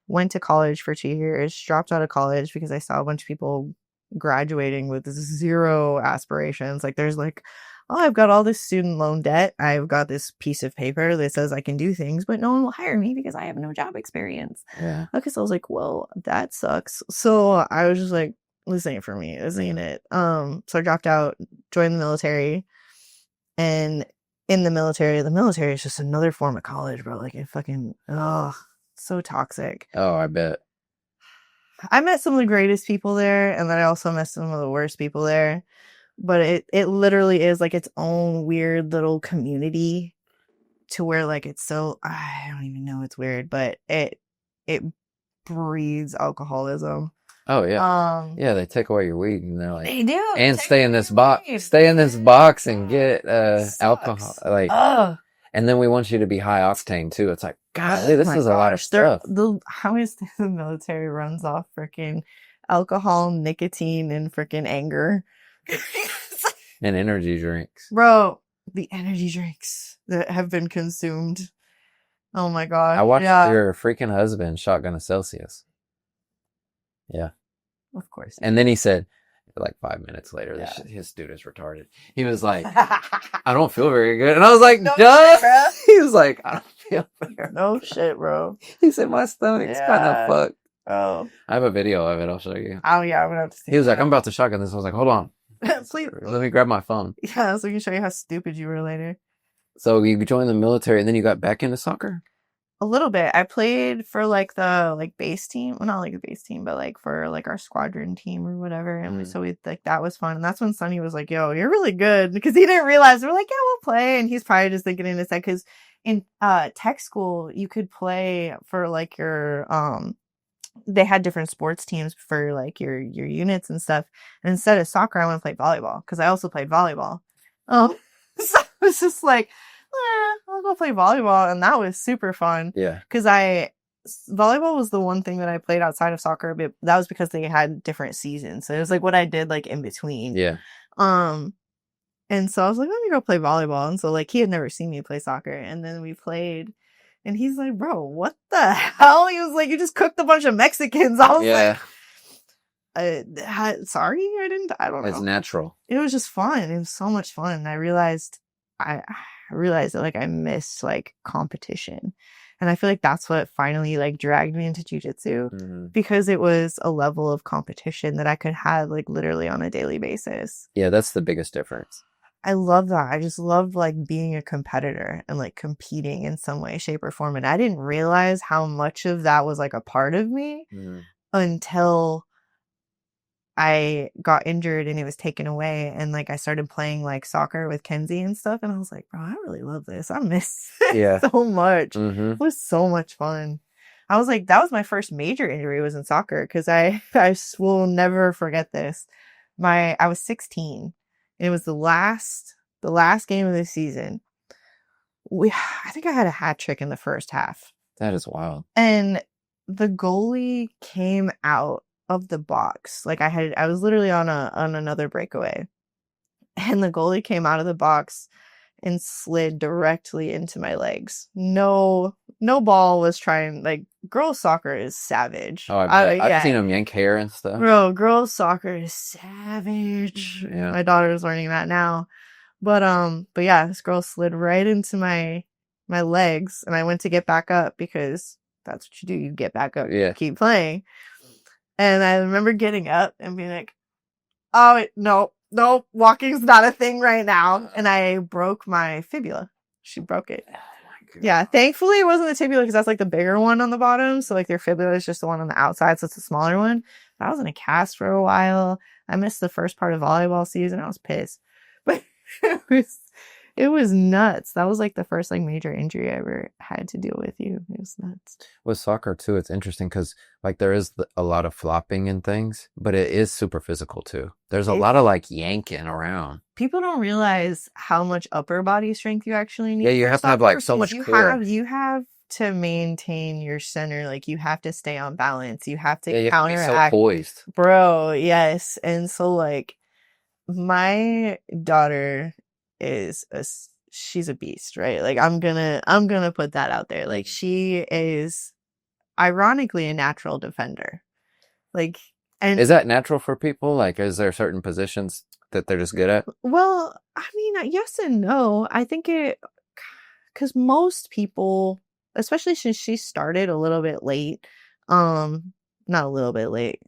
went to college for 2 years, dropped out of college because I saw a bunch of people graduating with zero aspirations. Like there's like, oh, I've got all this student loan debt. I've got this piece of paper that says I can do things, but no one will hire me because I have no job experience. Yeah. Okay, so I was like, well, that sucks. So I was just like, this ain't for me. This ain't it. So I dropped out, joined the military, and in the military is just another form of college, bro. Like it fucking, so toxic. Oh, I bet. I met some of the greatest people there, and then I also met some of the worst people there. But it literally is like its own weird little community to where like it's so, I don't even know, it's weird, but it breeds alcoholism. Oh yeah. Yeah, they take away your weed and they're like, they do, and stay in this box and get alcohol, like, and then we want you to be high octane too. It's like, golly, this is a lot of stuff. How is the military runs off freaking alcohol, nicotine, and freaking anger. And energy drinks. Bro, the energy drinks that have been consumed. Oh my god. I watched your freaking husband shotgun a Celsius. Yeah. Of course. And then he said, like 5 minutes later, his dude is retarded. He was like, I don't feel very good. And I was like, no duh. Shit, he was like, I don't feel very good. No shit, bro. He said, my stomach's kind of fucked. Oh. I have a video of it. I'll show you. Oh, yeah. I'm going to have to see. He was like, I'm about to shotgun this. I was like, hold on. Please. Let me grab my phone. Yeah, so we can show you how stupid you were later. So you joined the military and then you got back into soccer? A little bit. I played for like the base team. Well, not like the base team, but like for like our squadron team or whatever. And so we like, that was fun. And that's when Sonny was like, yo, you're really good. Because he didn't realize. We're like, yeah, we'll play. And he's probably just thinking in his head, because in tech school, you could play for like your, they had different sports teams for like your units and stuff. And instead of soccer, I went to play volleyball because I also played volleyball. So it was just like, I'll go play volleyball. And that was super fun. Yeah. Because volleyball was the one thing that I played outside of soccer, but that was because they had different seasons. So it was like what I did like in between. Yeah. And so I was like, let me go play volleyball. And so like he had never seen me play soccer. And then we played. And he's like, bro, what the hell? He was like, you just cooked a bunch of Mexicans. I was like, sorry, I don't know. It's natural. It was just fun. It was so much fun. And I realized that like I missed like competition. And I feel like that's what finally like dragged me into jiu-jitsu because it was a level of competition that I could have like literally on a daily basis. Yeah, that's the biggest difference. I love that. I just love like being a competitor and like competing in some way, shape, or form. And I didn't realize how much of that was like a part of me until I got injured and it was taken away. And like I started playing like soccer with Kenzie and stuff. And I was like, bro, I really love this. I miss it so much. It was so much fun. I was like, that was my first major injury was in soccer because I will never forget this. I was 16. It was the last game of the season. I think I had a hat trick in the first half. That is wild. And the goalie came out of the box. Like I was literally on another breakaway. And the goalie came out of the box and slid directly into my legs. No ball was trying, like, girls soccer is savage. Oh, I bet. I've seen them yank hair and stuff. Bro, girls soccer is savage. Yeah. My daughter's learning that now. But yeah, this girl slid right into my legs, and I went to get back up because that's what you do. You get back up, keep playing. And I remember getting up and being like, oh, no, walking's not a thing right now. And I broke my fibula. She broke it. Oh my God. Yeah, thankfully it wasn't the tibia because that's like the bigger one on the bottom. So like their fibula is just the one on the outside, so it's a smaller one. I was in a cast for a while. I missed the first part of volleyball season. I was pissed. But it was nuts. That was like the first like major injury I ever had to deal with. It was nuts. With soccer too, it's interesting because like there is a lot of flopping and things, but it is super physical too. There's a lot of like yanking around. People don't realize how much upper body strength you actually need. Yeah, you have to have like so much core. You have to maintain your center. Like you have to stay on balance. You have to counteract. You have to be so poised. Bro, yes. And so like my daughter she's a beast, right? Like I'm gonna put that out there. Like she is ironically a natural defender. Like, and is that natural for people? Like, is there certain positions that they're just good at? Well, I mean, yes and no. I think because most people, especially since she started a little bit late, not a little bit late.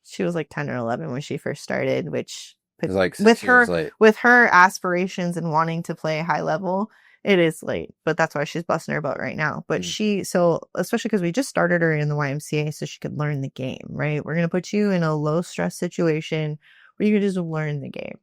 She was like 10 or 11 when she first started, which like with her aspirations and wanting to play high level, it is late, but that's why she's busting her butt right now. But so especially because we just started her in the YMCA so she could learn the game, right? We're going to put you in a low stress situation where you can just learn the game.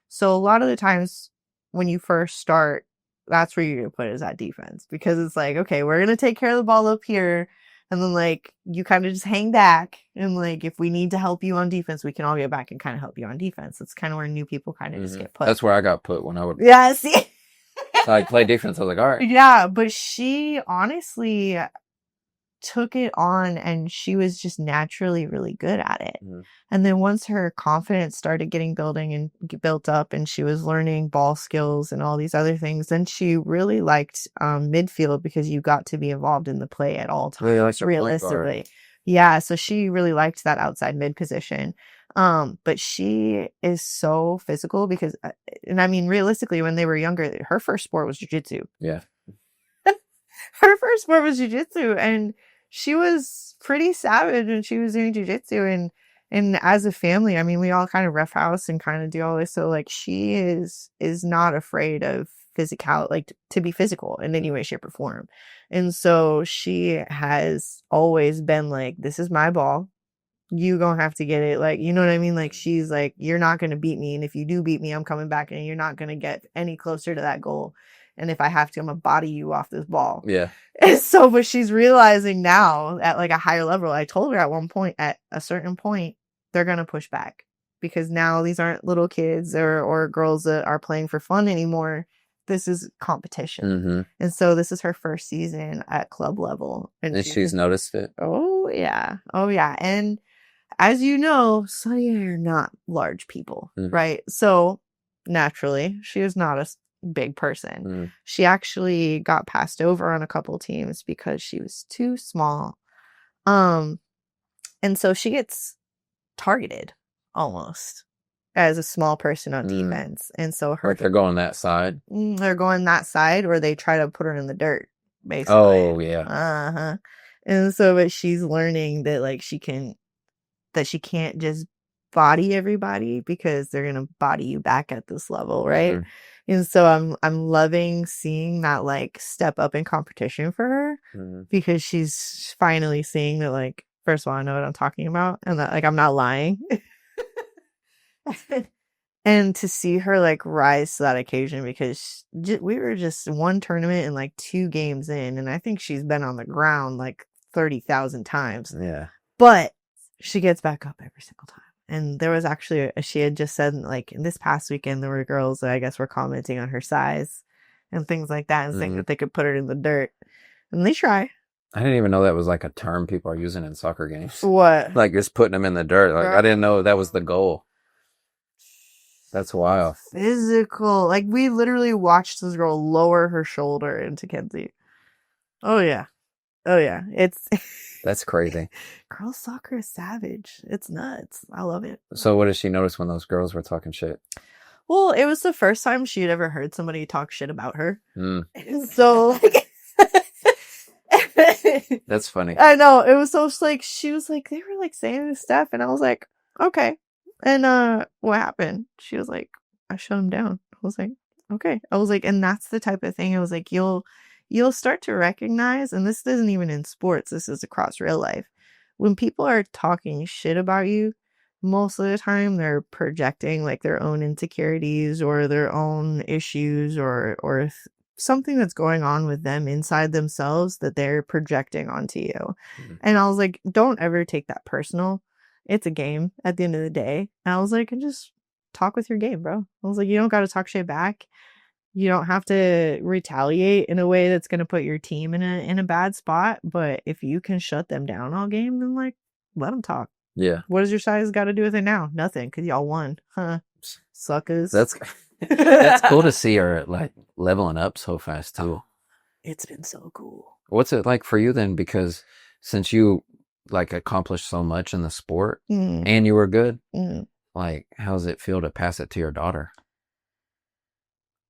So a lot of the times when you first start, that's where you're going to put is at defense, because it's like, okay, we're going to take care of the ball up here. And then, like, you kind of just hang back. And, like, if we need to help you on defense, we can all get back and kind of help you on defense. That's kind of where new people kind of just get put. That's where I got put when I would. Yeah, see? So I play defense. I was like, all right. Yeah, but she honestly took it on, and she was just naturally really good at it. And then once her confidence started built up, and she was learning ball skills and all these other things, then she really liked midfield, because you got to be involved in the play at all times. Really likes realistically. Yeah, so she really liked that outside mid position. But she is so physical because, and I mean, realistically, when they were younger, her first sport was jiu-jitsu. Yeah. Her first sport was jiu-jitsu, and she was pretty savage when she was doing jiu-jitsu. And as a family, I mean, we all kind of roughhouse and kind of do all this. So like, she is not afraid of physical, like to be physical in any way, shape, or form. And so she has always been like, this is my ball. You gonna have to get it. Like, you know what I mean? Like, she's like, you're not gonna beat me. And if you do beat me, I'm coming back, and you're not gonna get any closer to that goal. And if I have to, I'm gonna body you off this ball. Yeah. And so, but she's realizing now at like a higher level. I told her at a certain point, they're gonna push back, because now these aren't little kids or girls that are playing for fun anymore. This is competition. And so this is her first season at club level. And she's noticed it. Oh yeah. And as you know, Sonny and I are not large people, right? So naturally, she is not a big person. She actually got passed over on a couple teams because she was too small. And so she gets targeted almost as a small person on defense. And so they're going that side. They're going that side, or they try to put her in the dirt, basically. Oh yeah. And so, but she's learning that like she can't just body everybody, because they're gonna body you back at this level, right? And so I'm loving seeing that like step up in competition for her, because she's finally seeing that, like, first of all, I know what I'm talking about, and that like I'm not lying. And to see her like rise to that occasion, because we were just one tournament and like 2 games in, and I think she's been on the ground like 30,000 times. Yeah. But she gets back up every single time. And there was actually, she had just said, like, this past weekend, there were girls that I guess were commenting on her size and things like that, and saying that they could put her in the dirt. And they try. I didn't even know that was like a term people are using in soccer games. What? Like just putting them in the dirt. Like, I didn't know that was the goal. That's wild. physical. Like, we literally watched this girl lower her shoulder into Kenzie. Oh, yeah. Oh, yeah. It's... That's crazy. Girls soccer is savage. It's nuts. I love it. So what did she notice when those girls were talking shit? Well, it was the first time she'd ever heard somebody talk shit about her. Mm. So, like... That's funny. I know. It was so, like, she was like, they were, like, saying this stuff, and I was like, okay. And, what happened? She was like, I shut him down. I was like, okay. I was like, and that's the type of thing. I was like, you'll start to recognize, and this isn't even in sports, this is across real life. When people are talking shit about you, most of the time they're projecting like their own insecurities or their own issues or something that's going on with them inside themselves that they're projecting onto you. Mm-hmm. And I was like, don't ever take that personal. It's a game at the end of the day. And I was like, and just talk with your game, bro. I was like, you don't got to talk shit back. You don't have to retaliate in a way that's going to put your team in a bad spot. But if you can shut them down all game, then like, let them talk. Yeah. What does your size got to do with it now? Nothing, because y'all won. Huh? Suckers. That's cool to see her like leveling up so fast too. It's been so cool. What's it like for you then? Because since you like accomplished so much in the sport and you were good, like how does it feel to pass it to your daughter?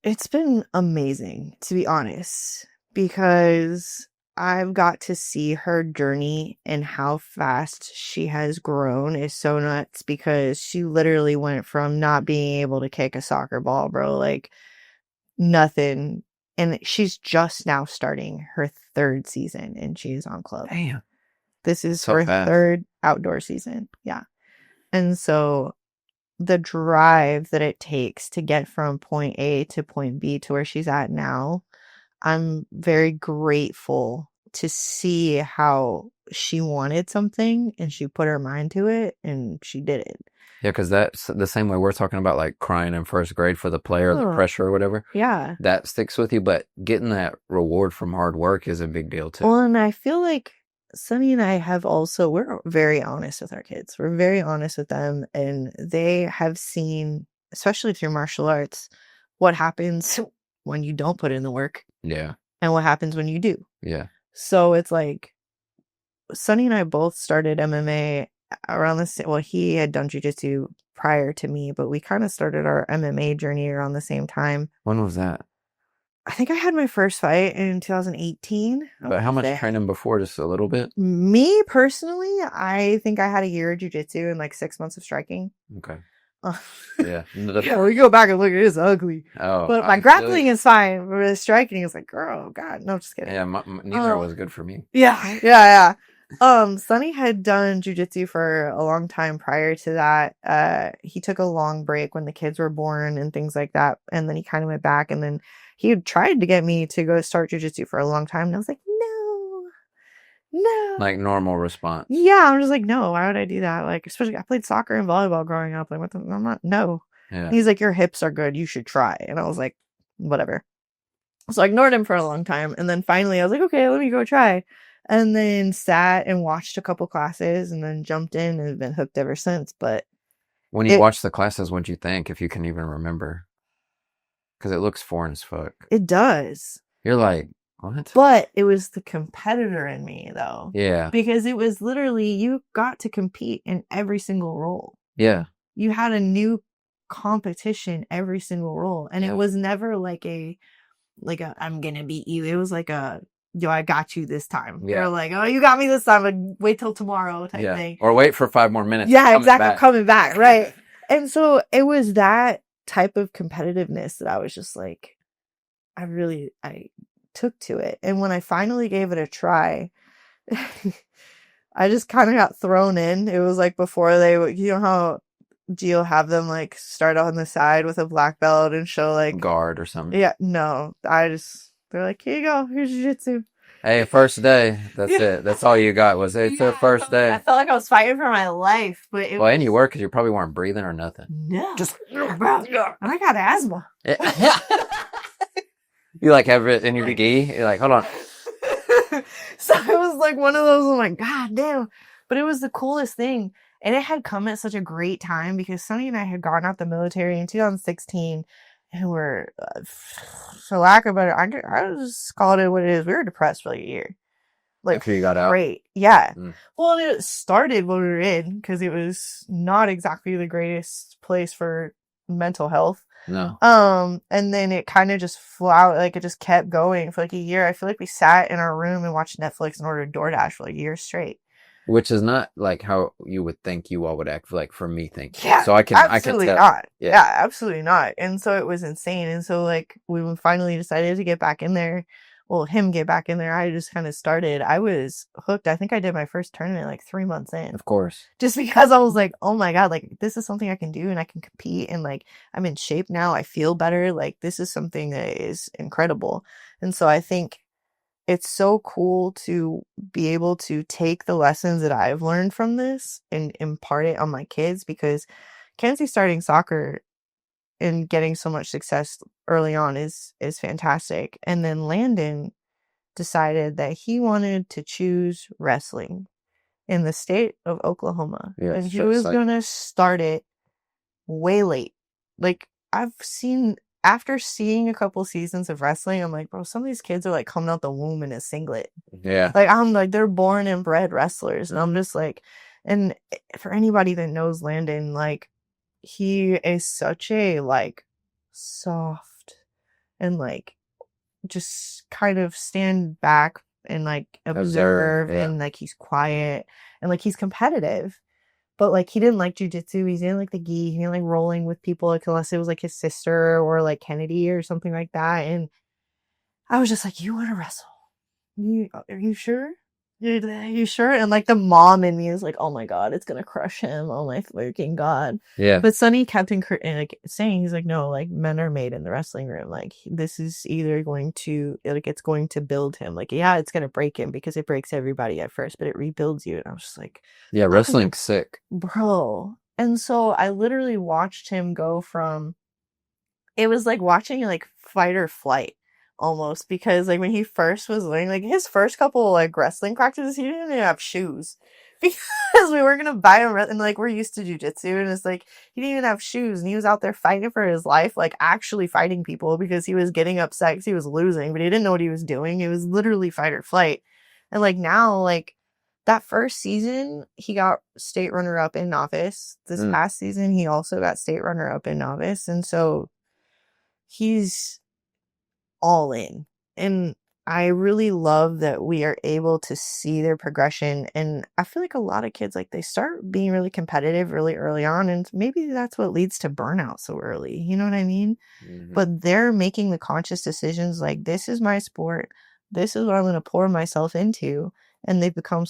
It's been amazing, to be honest, because I've got to see her journey and how fast she has grown is so nuts, because she literally went from not being able to kick a soccer ball, bro, like nothing. And she's just now starting her 3rd season and she's on club. Damn. This is so her fast. 3rd outdoor season. Yeah. And so the drive that it takes to get from point A to point B to where she's at now, I'm very grateful to see how she wanted something and she put her mind to it and she did it. Yeah, because that's the same way we're talking about like crying in 1st grade for the player, the pressure or whatever. Yeah. That sticks with you, but getting that reward from hard work is a big deal too. Well, and I feel like Sunny and I we're very honest with our kids. We're very honest with them, and they have seen, especially through martial arts, what happens when you don't put in the work. Yeah. And what happens when you do. Yeah. So it's like, Sunny and I both started MMA around the same, well, he had done jiu-jitsu prior to me, but we kind of started our MMA journey around the same time. When was that? I think I had my first fight in 2018. But how much training before? Just a little bit? Me, personally, I think I had a year of jiu-jitsu and like 6 months of striking. Okay. Yeah. Yeah, we go back and look at it, it's ugly. Oh, but my grappling is fine. But the striking is like, girl, God, no, just kidding. Yeah, neither was good for me. Yeah. Sunny had done jiu-jitsu for a long time prior to that. He took a long break when the kids were born and things like that, and then he kind of went back, and then he had tried to get me to go start jiu-jitsu for a long time, and I was like, no. Like normal response. Yeah, I'm just like, no, why would I do that? Like, especially I played soccer and volleyball growing up. Like, no. Yeah. He's like, your hips are good, you should try. And I was like, whatever. So I ignored him for a long time, and then finally I was like, okay, let me go try. And then sat and watched a couple classes and then jumped in and have been hooked ever since. But when you watch the classes, what'd you think, if you can even remember? Because it looks foreign as fuck. It does. You're like, what? But it was the competitor in me, though. Yeah. Because it was literally, you got to compete in every single role. Yeah. You had a new competition every single role. And it was never like a, I'm going to beat you. It was like yo, I got you this time. Yeah. You're like, oh, you got me this time, but wait till tomorrow type thing. Or wait for 5 more minutes. Yeah, exactly. I'm coming back. Right. And so it was that type of competitiveness that I was just like, I took to it. And when I finally gave it a try, I just kind of got thrown in. It was like before you know how Gio have them like start on the side with a black belt and show like guard or something. Yeah, no, they're like, here you go, here's jiu-jitsu. Hey, first day. That's it. That's all you got was it's their first day. I felt like I was fighting for my life, but and you were, because you probably weren't breathing or nothing. No, just bro. And I got asthma. You like have it in your gi? You're like, hold on. So it was like one of those. I'm like, God damn! But it was the coolest thing. And it had come at such a great time because Sonny and I had gone out the military in 2016 and we're, for lack of better, I just called it what it is. We were depressed for like a year. Like, after you got out? Great. Yeah. Mm. Well, it started when we were in because it was not exactly the greatest place for mental health. No. And then it kind of just flew out, like it just kept going for like a year. I feel like we sat in our room and watched Netflix and ordered DoorDash for like a year straight. Which is not like how you would think you all would act, like for me thinking. Yeah, so I can absolutely tell. not. Yeah. Yeah, absolutely not. And so it was insane. And so like we finally decided to get back in there. Well, him get back in there. I just kind of started. I was hooked. I think I did my first tournament like 3 months in. Of course. Just because I was like, oh my God, like this is something I can do and I can compete and like I'm in shape now. I feel better. Like this is something that is incredible. And so I think it's so cool to be able to take the lessons that I've learned from this and impart it on my kids, because Kenzie starting soccer and getting so much success early on is fantastic. And then Landon decided that he wanted to choose wrestling in the state of Oklahoma. Yeah, and he was going to start it way late. Like after seeing a couple seasons of wrestling, I'm like, bro, some of these kids are like coming out the womb in a singlet. Yeah. Like, I'm like, they're born and bred wrestlers. And I'm just like, and for anybody that knows Landon, like, he is such a like soft and like just kind of stand back and like observe yeah. and like he's quiet and like he's competitive. But like he didn't like jujitsu, he didn't like the gi, he didn't like rolling with people like unless it was like his sister or like Kennedy or something like that. And I was just like, you want to wrestle? Are you sure? You sure? And like the mom in me is like, oh my God, it's gonna crush him. Oh my freaking God. Yeah. But Sonny kept like saying, he's like, no, like men are made in the wrestling room. Like this is either going to like it's going to build him. Like, yeah, it's gonna break him because it breaks everybody at first, but it rebuilds you. And I was just like, yeah, wrestling's sick. Bro. And so I literally watched him go from, it was like watching like fight or flight. Almost, because like when he first was learning, like his first couple like wrestling practices, he didn't even have shoes because we were gonna buy him and like we're used to jujitsu, and it's like he didn't even have shoes and he was out there fighting for his life, like actually fighting people because he was getting upset because he was losing, but he didn't know what he was doing. It was literally fight or flight. And like now, like that first season, he got state runner up in novice. This past season, he also got state runner up in novice, and so he's all in. And I really love that we are able to see their progression. And I feel like a lot of kids, like they start being really competitive really early on, and maybe that's what leads to burnout so early, you know what I mean? But they're making the conscious decisions like, this is my sport, this is what I'm going to pour myself into, and they've become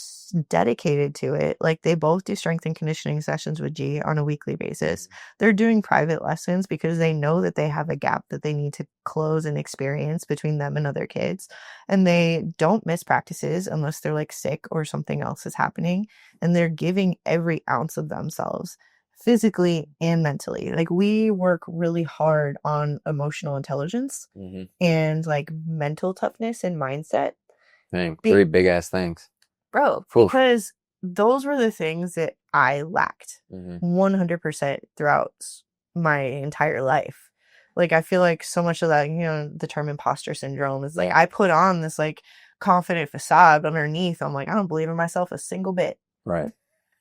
dedicated to it. Like they both do strength and conditioning sessions with G on a weekly basis. They're doing private lessons because they know that they have a gap that they need to close and experience between them and other kids. And they don't miss practices unless they're like sick or something else is happening. And they're giving every ounce of themselves physically and mentally. Like we work really hard on emotional intelligence and like mental toughness and mindset. Dang, 3 big ass things. Bro, because those were the things that I lacked 100% throughout my entire life. Like, I feel like so much of that, you know, the term imposter syndrome is like, I put on this like confident facade, but underneath, I'm like, I don't believe in myself a single bit. Right.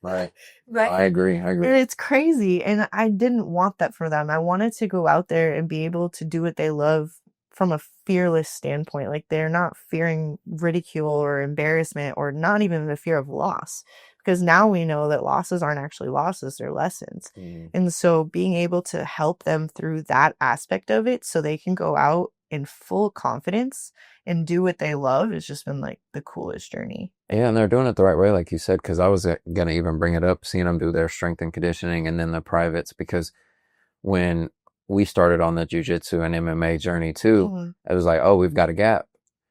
I agree. And it's crazy. And I didn't want that for them. I wanted to go out there and be able to do what they love from a fearless standpoint. Like they're not fearing ridicule or embarrassment or not even the fear of loss, because now we know that losses aren't actually losses, they're lessons. And so being able to help them through that aspect of it so they can go out in full confidence and do what they love has just been like the coolest journey. Yeah, and they're doing it the right way, like you said, because I was gonna even bring it up, seeing them do their strength and conditioning and then the privates, because when we started on the jiu-jitsu and MMA journey too, it was like, oh, we've got a gap.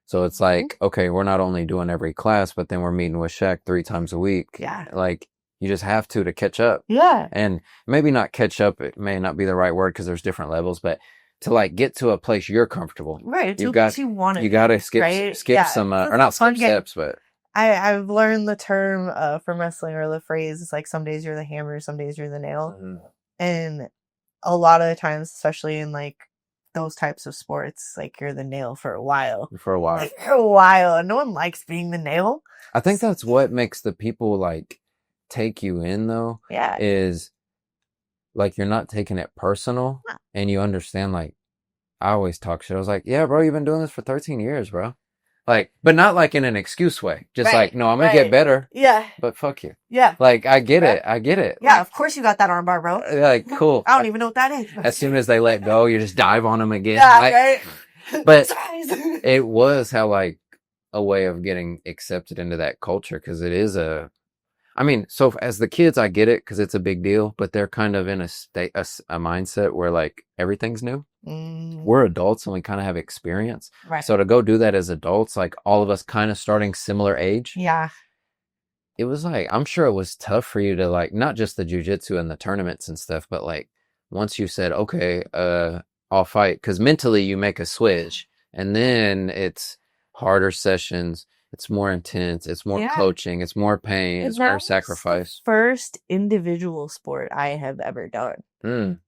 So it's like, okay, we're not only doing every class, but then we're meeting with Shaq 3 times a week. Yeah. Like you just have to catch up. Yeah. And maybe not catch up, it may not be the right word because there's different levels, but to like get to a place you're comfortable. Right. You got to skip some, or not skip steps, but I've learned the term from wrestling, or the phrase is like, some days you're the hammer, some days you're the nail. Mhm. And a lot of the times, especially in like those types of sports, like you're the nail for a while. For a while. Like, for a while. And no one likes being the nail. I think that's what makes the people like take you in though. Yeah. Is like you're not taking it personal, and you understand. Like, I always talk shit. I was like, yeah, bro, you've been doing this for 13 years, bro. Like, but not like in an excuse way. Just like, no, I'm gonna get better. Yeah. But fuck you. Yeah. Like, I get it. I get it. Yeah, of course you got that armbar, bro. Like, cool. I don't even know what that is. As soon as they let go, you just dive on them again. Yeah, like, right? But it was how, like, a way of getting accepted into that culture, because it is I mean, so as the kids, I get it because it's a big deal, but they're kind of in a state, a mindset where like everything's new. We're adults and we kind of have experience. Right. So to go do that as adults, like all of us kind of starting similar age. Yeah. It was like, I'm sure it was tough for you to like, not just the jujitsu and the tournaments and stuff, but like once you said, okay, I'll fight, because mentally you make a switch, and then it's harder sessions. It's more intense. It's more coaching. It's more pain. It's more sacrifice. First individual sport I have ever done.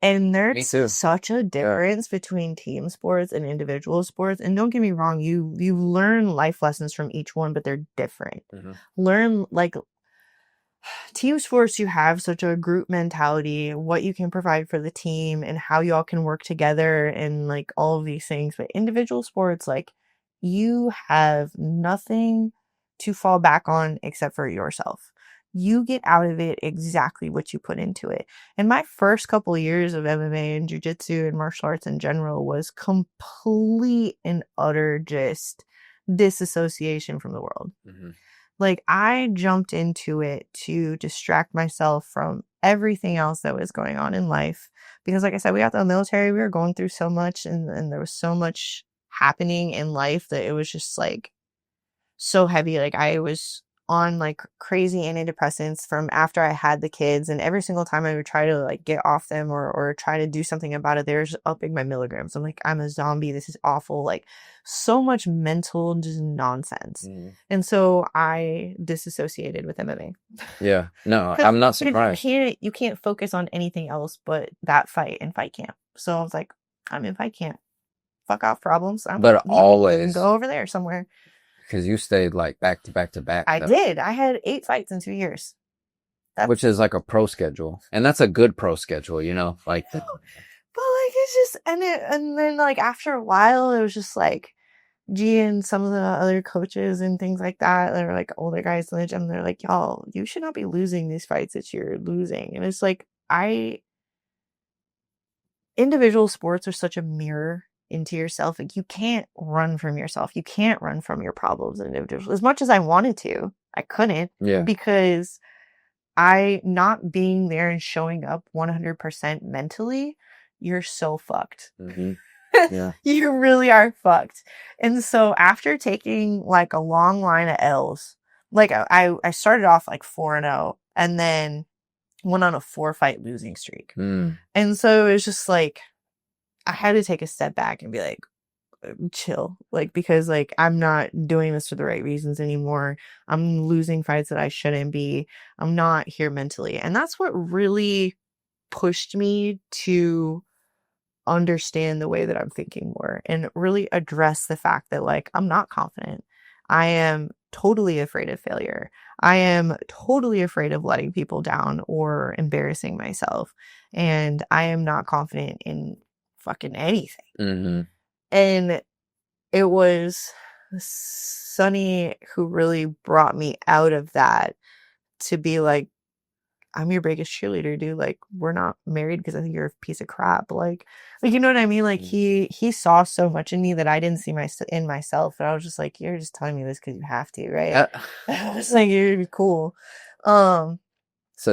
And there's such a difference between team sports and individual sports. And don't get me wrong, you learn life lessons from each one, but they're different. Learn, like, team sports, you have such a group mentality, what you can provide for the team and how y'all can work together and like all of these things. But individual sports, like, you have nothing to fall back on except for yourself. You get out of it exactly what you put into it. And my first couple of years of MMA and jiu-jitsu and martial arts in general was complete and utter just disassociation from the world. Like, I jumped into it to distract myself from everything else that was going on in life. Because like I said, we got the military, we were going through so much, and there was so much happening in life that it was just like so heavy. Like, I was on like crazy antidepressants from after I had the kids, and every single time I would try to like get off them or try to do something about it, they were just upping my milligrams. I'm like, I'm a zombie, this is awful. Like, so much mental just nonsense. And so I disassociated with MMA. Yeah, no, I'm not surprised. You can't focus on anything else but that fight and fight camp. So I was like, I'm in fight camp. Fuck off problems. But always go over there somewhere. Because you stayed like back to back to back. I did. I had 8 fights in 2 years. Which is like a pro schedule. And that's a good pro schedule, you know? Like, but like, it's just, and then like after a while, it was just like, G and some of the other coaches and things like that, they're like older guys in the gym, they're like, y'all, you should not be losing these fights that you're losing. And it's like, individual sports are such a mirror into yourself. Like, you can't run from yourself. You can't run from your problems individually. As much as I wanted to, I couldn't. Because not being there and showing up 100% mentally, you're so fucked. You really are fucked. And so after taking like a long line of L's, like I started off like 4-0 and then went on a 4-fight losing streak. And so it was just like, I had to take a step back and be like, chill. Like, because like, I'm not doing this for the right reasons anymore. I'm losing fights that I shouldn't be. I'm not here mentally. And that's what really pushed me to understand the way that I'm thinking more and really address the fact that like, I'm not confident. I am totally afraid of failure. I am totally afraid of letting people down or embarrassing myself. And I am not confident in fucking anything. And it was Sunny who really brought me out of that, to be like, I'm your biggest cheerleader, dude. Like, we're not married because I think you're a piece of crap. Like, you know what I mean? Like, he saw so much in me that I didn't see in myself. And I was just like, you're just telling me this because you have to, right? I was like, you're cool. So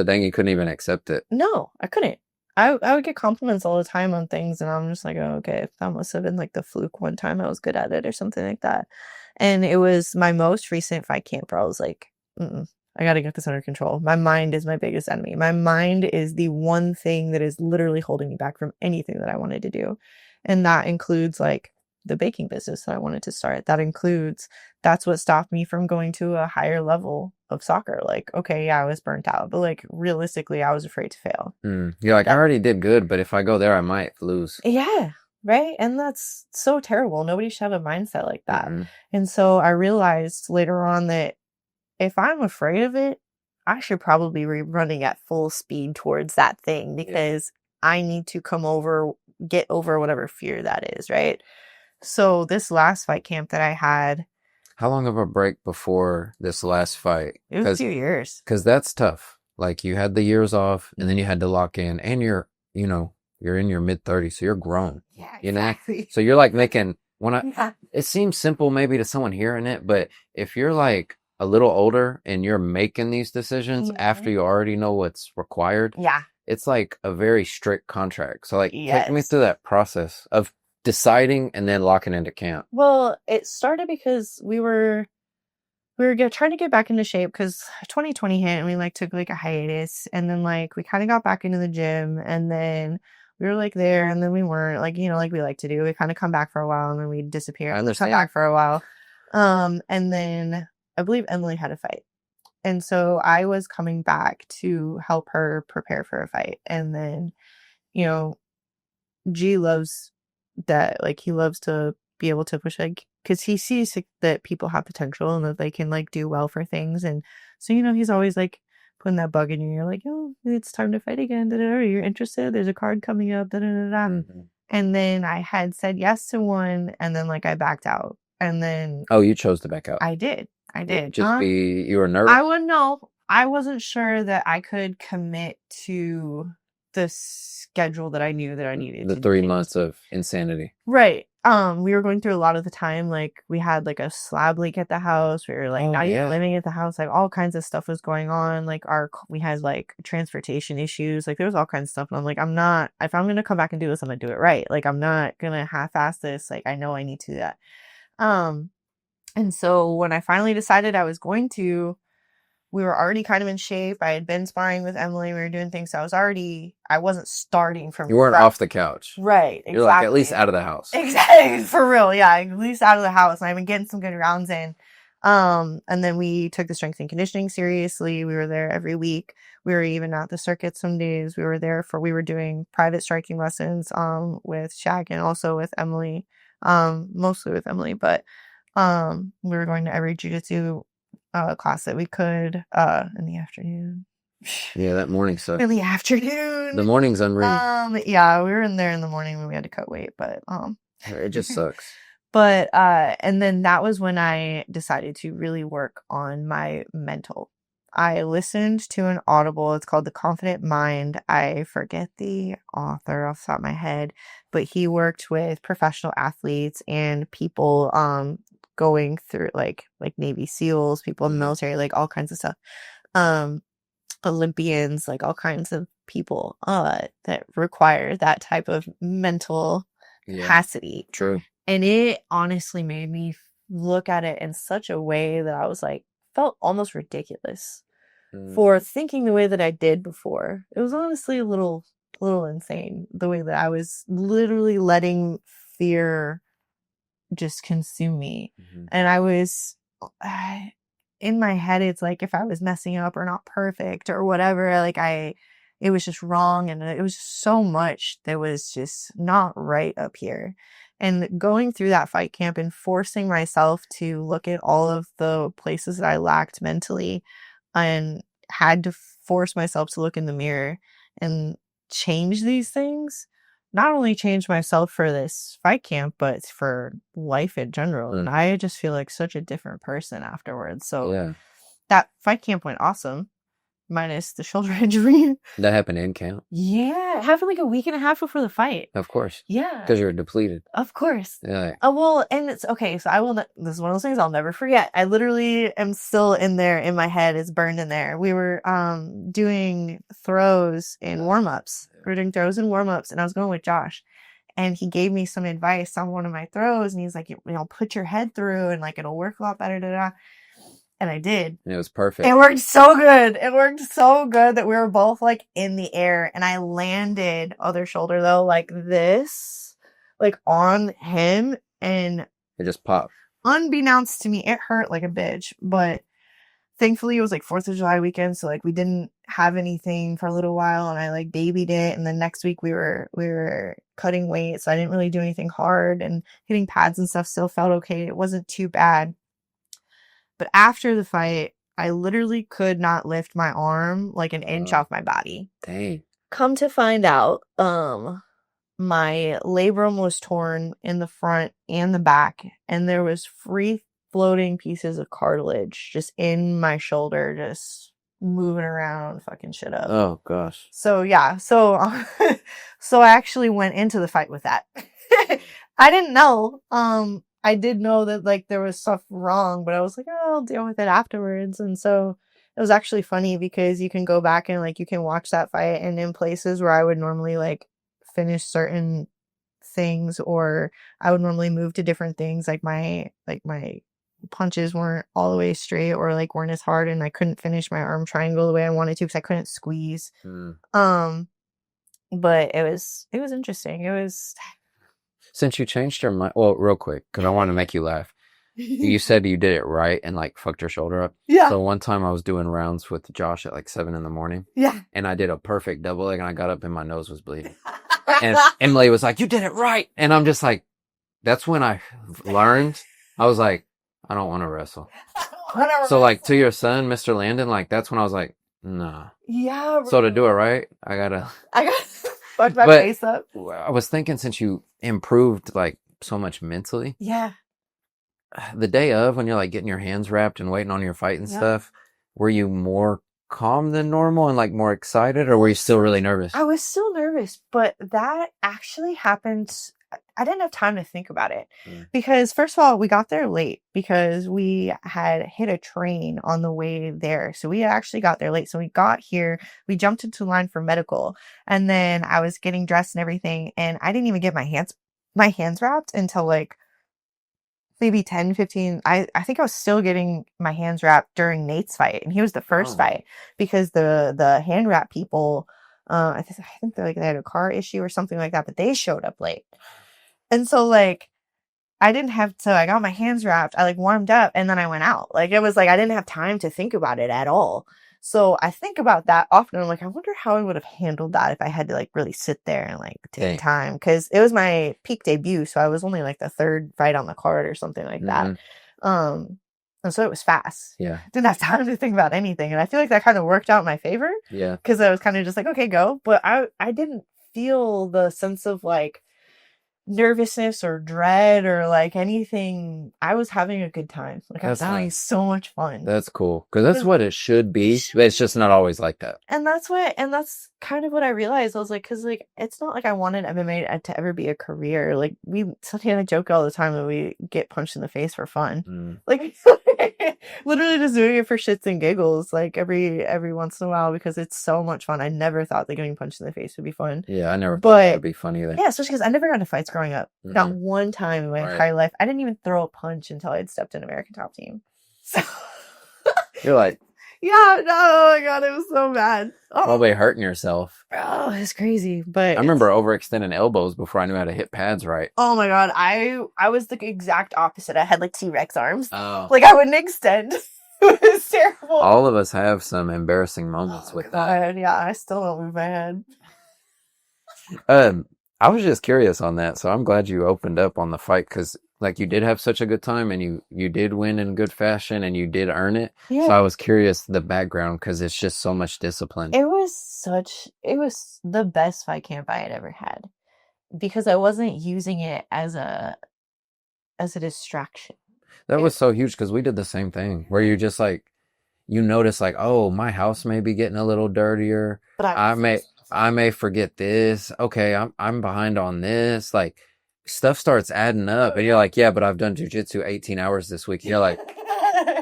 dang, you couldn't even accept it. No, I couldn't. I would get compliments all the time on things, and I'm just like, oh, okay, that must have been like the fluke one time I was good at it or something like that. And it was my most recent fight camp where I was like, I got to get this under control. My mind is my biggest enemy. My mind is the one thing that is literally holding me back from anything that I wanted to do. And that includes like the baking business that I wanted to start. That's what stopped me from going to a higher level of soccer. Like, okay, yeah, I was burnt out, but like realistically, I was afraid to fail. You're like, I already did good, but if I go there, I might lose. Yeah, right. And that's so terrible. Nobody should have a mindset like that. Mm-mm. And so I realized later on that if I'm afraid of it, I should probably be running at full speed towards that thing because I need to get over whatever fear that is, right? So this last fight camp that I had, How long of a break before this last fight? it was 2 years. Because that's tough. Like you had the years off and then you had to lock in and you're in your mid-30s, so you're grown. Yeah, exactly. So you're like making, it seems simple maybe to someone hearing it, but if you're like a little older and you're making these decisions after you already know what's required, it's like a very strict contract. So like take me through that process of deciding and then locking into camp. Well, it started because we were trying to get back into shape because 2020 hit and we like took like a hiatus, and then like we kind of got back into the gym, and then we were like there and then we weren't, like, like we like to do. We kind of come back for a while and then we disappear. I understand. Come back for a while. And then I believe Emily had a fight. And so I was coming back to help her prepare for a fight. And then, G loves that, like, he loves to be able to push, like, because he sees that people have potential and that they can like do well for things. And so, he's always like putting that bug in you. You're like, oh, it's time to fight again. Da-da-da. You're interested? There's a card coming up. Da-da-da-da. Mm-hmm. And then I had said yes to one, and then like I backed out. And then you chose to back out. I did. You were nervous? I wasn't sure that I could commit to the schedule that I knew that I needed. The 3 months of insanity. Right. We were going through a lot of the time. Like we had like a slab leak at the house. We were like not even living at the house. Like all kinds of stuff was going on. Like we had like transportation issues. Like there was all kinds of stuff. And I'm like, if I'm going to come back and do this, I'm going to do it right. Like I'm not going to half-ass this. Like I know I need to do that. And so when I finally decided I was going to, we were already kind of in shape. I had been sparring with Emily. We were doing things. So I wasn't starting from. You weren't off the couch. Right. Exactly. You're like at least out of the house. Exactly. For real. Yeah. At least out of the house. And I've been getting some good rounds in. And then we took the strength and conditioning seriously. We were there every week. We were even at the circuit some days. We were doing private striking lessons, with Shaq and also with Emily, mostly with Emily, but, we were going to every jiu-jitsu class that we could in the afternoon. Yeah, that morning sucked. In the afternoon. The morning's unreal. Yeah, we were in there in the morning when we had to cut weight, but it just sucks. But and then that was when I decided to really work on my mental. I listened to an Audible. It's called The Confident Mind. I forget the author off the top of my head, but he worked with professional athletes and people going through like Navy SEALs, people in the military, like all kinds of stuff. Olympians, like all kinds of people that require that type of mental capacity. True. And it honestly made me look at it in such a way that I was like, felt almost ridiculous for thinking the way that I did before. It was honestly a little insane, the way that I was literally letting fear just consume me. And I was in my head, it's like if I was messing up or not perfect or whatever, like it was just wrong, and it was just so much that was just not right up here. And going through that fight camp and forcing myself to look at all of the places that I lacked mentally, and had to force myself to look in the mirror and change these things, not only change myself for this fight camp, but for life in general. And I just feel like such a different person afterwards. So that fight camp went awesome, minus the shoulder injury. That happened in camp? Yeah, it happened like a week and a half before the fight. Of course. Yeah. Because you're depleted. Of course. Yeah. Well, and it's okay. So this is one of those things I'll never forget. I literally am still in there in my head. It's burned in there. We were doing throws and warm-ups. We were doing throws and warm-ups, and I was going with Josh. And he gave me some advice on one of my throws, and he's like, put your head through and like it'll work a lot better. Da-da. And I did. And it was perfect. It worked so good. It worked so good that we were both like in the air, and I landed other shoulder though, like this, like on him. and It just popped. unbeknownst to me, it hurt like a bitch, but thankfully it was like 4th of July weekend, so like we didn't have anything for a little while, and I like babied it, and then next week we were cutting weight, so I didn't really do anything hard, and hitting pads and stuff still felt okay. It wasn't too bad. But after the fight, I literally could not lift my arm like an inch off my body. Dang. Come to find out, my labrum was torn in the front and the back, and there was free floating pieces of cartilage just in my shoulder, just moving around, fucking shit up. Oh gosh. So yeah, so I actually went into the fight with that. I didn't know. I did know that like there was stuff wrong, but I was like, oh, I'll deal with it afterwards. And so it was actually funny because you can go back and like you can watch that fight, and in places where I would normally like finish certain things, or I would normally move to different things, like my punches weren't all the way straight, or like weren't as hard, and I couldn't finish my arm triangle the way I wanted to because I couldn't squeeze. But it was interesting. It was. Since you changed your mind, well, real quick, because I want to make you laugh. You said you did it right and like fucked your shoulder up. Yeah. So one time I was doing rounds with Josh at like 7 a.m. Yeah. And I did a perfect double leg, and I got up and my nose was bleeding. And Emily was like, "You did it right." And I'm just like, that's when I learned. I was like, I don't want to wrestle. So like to your son, Mr. Landon, like that's when I was like, nah. Yeah. So to do it right, I gotta fuck my face up. I was thinking, since you improved like so much mentally. Yeah. The day of, when you're like getting your hands wrapped and waiting on your fight and stuff, were you more calm than normal and like more excited, or were you still really nervous? I was still nervous, but that actually happened. I didn't have time to think about it because first of all, we got there late because we had hit a train on the way there. So we actually got there late. So we got here, we jumped into line for medical, and then I was getting dressed and everything. And I didn't even get my hands wrapped until like maybe 10, 15. I think I was still getting my hands wrapped during Nate's fight, and he was the first fight because the hand wrap people, I think they had a car issue or something like that, but they showed up late. And so like I got my hands wrapped, I like warmed up, and then I went out. Like it was like I didn't have time to think about it at all. So I think about that often. I'm like, I wonder how I would have handled that if I had to like really sit there and like take time, because it was my peak debut, so I was only like the 3rd fight on the card or something like that. And so it was fast. Yeah, didn't have time to think about anything, and I feel like that kind of worked out in my favor. Yeah, because I was kind of just like, okay, go. But I didn't feel the sense of like nervousness or dread or like anything. I was having a good time. Like I was having so much fun. That's cool, because that's what it should be, but it's just not always like that. And that's kind of what I realized. I was like, because like it's not like I wanted MMA to ever be a career. Like Sunny and I joke all the time that we get punched in the face for fun. Like literally just doing it for shits and giggles, like every once in a while, because it's so much fun. I never thought that getting punched in the face would be fun. Yeah, I never thought it would be fun either. Yeah, especially because I never got into fights growing up. Not one time in my entire life. I didn't even throw a punch until I had stepped in American Top Team. So you're like, yeah, no, oh my god, it was so bad. Probably hurting yourself. Oh, it's crazy. But I remember overextending elbows before I knew how to hit pads right. Oh my god, I was the exact opposite. I had like T-Rex arms. Oh. Like I wouldn't extend. It was terrible. All of us have some embarrassing moments with that. Yeah, I still don't move my head. I was just curious on that, so I'm glad you opened up on the fight, because like you did have such a good time, and you did win in good fashion, and you did earn it. Yeah. So I was curious the background, because it's just so much discipline. It was the best fight camp I had ever had, because I wasn't using it as a distraction. That was so huge, because we did the same thing, where you just like, you notice like, oh, my house may be getting a little dirtier. But I may forget this. Okay, I'm behind on this. Like stuff starts adding up, and you're like, yeah, but I've done jujitsu 18 hours this week. And you're like,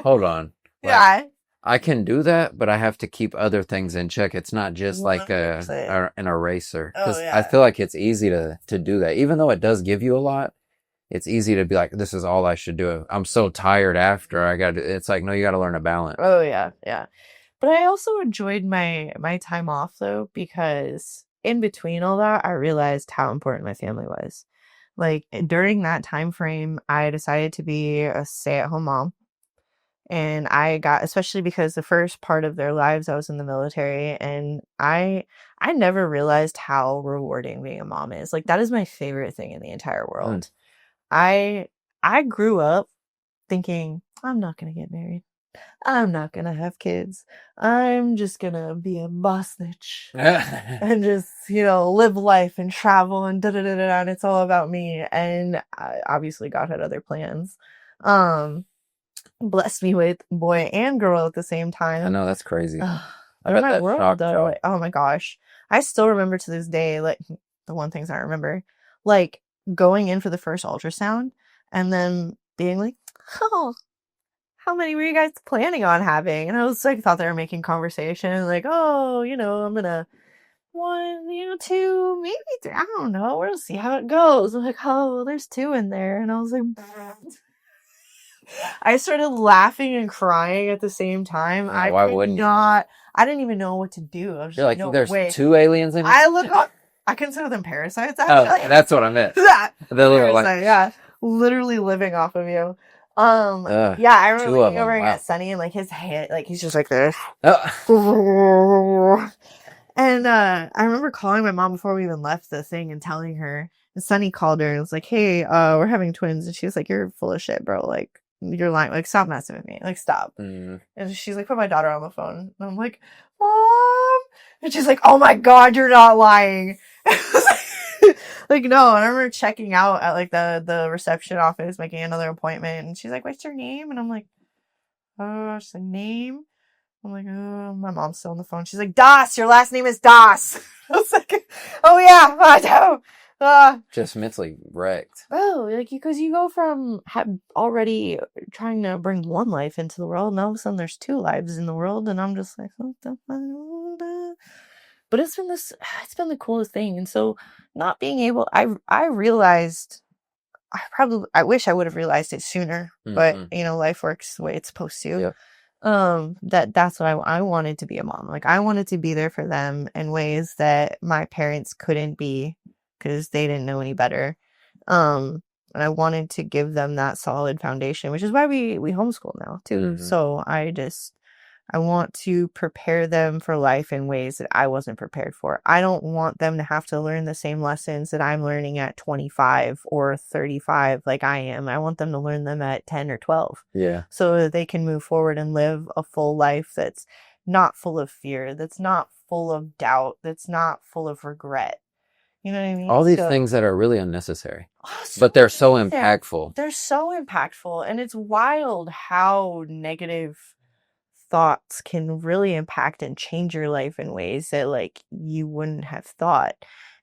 hold on. Like, yeah. I can do that, but I have to keep other things in check. It's not just like an eraser. Because I feel like it's easy to do that. Even though it does give you a lot, it's easy to be like, this is all I should do. I'm so tired after it's like, no, you got to learn a balance. Oh yeah. Yeah. But I also enjoyed my time off though, because in between all that, I realized how important my family was. Like during that time frame, I decided to be a stay-at-home mom. And I got, especially because the first part of their lives I was in the military, and I never realized how rewarding being a mom is. Like that is my favorite thing in the entire world. I I grew up thinking I'm not going to get married. I'm not going to have kids. I'm just going to be a boss bitch and just, live life and travel and da da da da, and it's all about me. And obviously God had other plans. Blessed me with boy and girl at the same I time. know, that's crazy. Ugh, I they're bet my that world shocked though. y'all. Like, oh my gosh. I still remember to this day, like the one things I remember, like going in for the first ultrasound and then being like, oh, how many were you guys planning on having? And I was like, thought they were making conversation, like, oh, I'm gonna one, two, maybe three. I don't know. We'll see how it goes. I'm like, oh, well, there's two in there. And I was like, I started laughing and crying at the same time. Yeah, why wouldn't you? I didn't even know what to do. I was You're just like, no there's way. 2 aliens in here? I consider them parasites, Oh, actually. that's what I meant. Yeah. The little Parasite, yeah. Literally living off of you. Yeah, I remember 2 of looking over them. Wow. at Sunny and like his head, like he's just like this. Oh. And I remember calling my mom before we even left the thing and telling her. And Sunny called her and was like, "Hey, we're having twins." And she was like, "You're full of shit, bro. Like, you're lying. Like, stop messing with me. Like, stop." And she's like, "Put my daughter on the phone." And I'm like, "Mom," and she's like, "Oh my God, you're not lying." Like, no. And I remember checking out at like the reception office, making another appointment, and she's like, "What's your name?" And I'm like, "Oh, she's like, name." I'm like, oh, my mom's still on the phone. She's like, Das, your last name is Das. I was like, oh yeah, I know. Just mentally wrecked. Oh, like, because you go from already trying to bring one life into the world, and all of a sudden there's 2 lives in the world, and I'm just like, what the fuck? But it's been the coolest thing. And so not being able, I realized, I wish I would have realized it sooner, but life works the way it's supposed to. Yeah. That's what I wanted to be a mom. Like I wanted to be there for them in ways that my parents couldn't be because they didn't know any better. And I wanted to give them that solid foundation, which is why we homeschool now too. So I want to prepare them for life in ways that I wasn't prepared for. I don't want them to have to learn the same lessons that I'm learning at 25 or 35 like I am. I want them to learn them at 10 or 12. Yeah. So that they can move forward and live a full life that's not full of fear, that's not full of doubt, that's not full of regret. You know what I mean? All these things that are really unnecessary, but they're so impactful. They're so impactful. And it's wild how negative thoughts can really impact and change your life in ways that like you wouldn't have thought.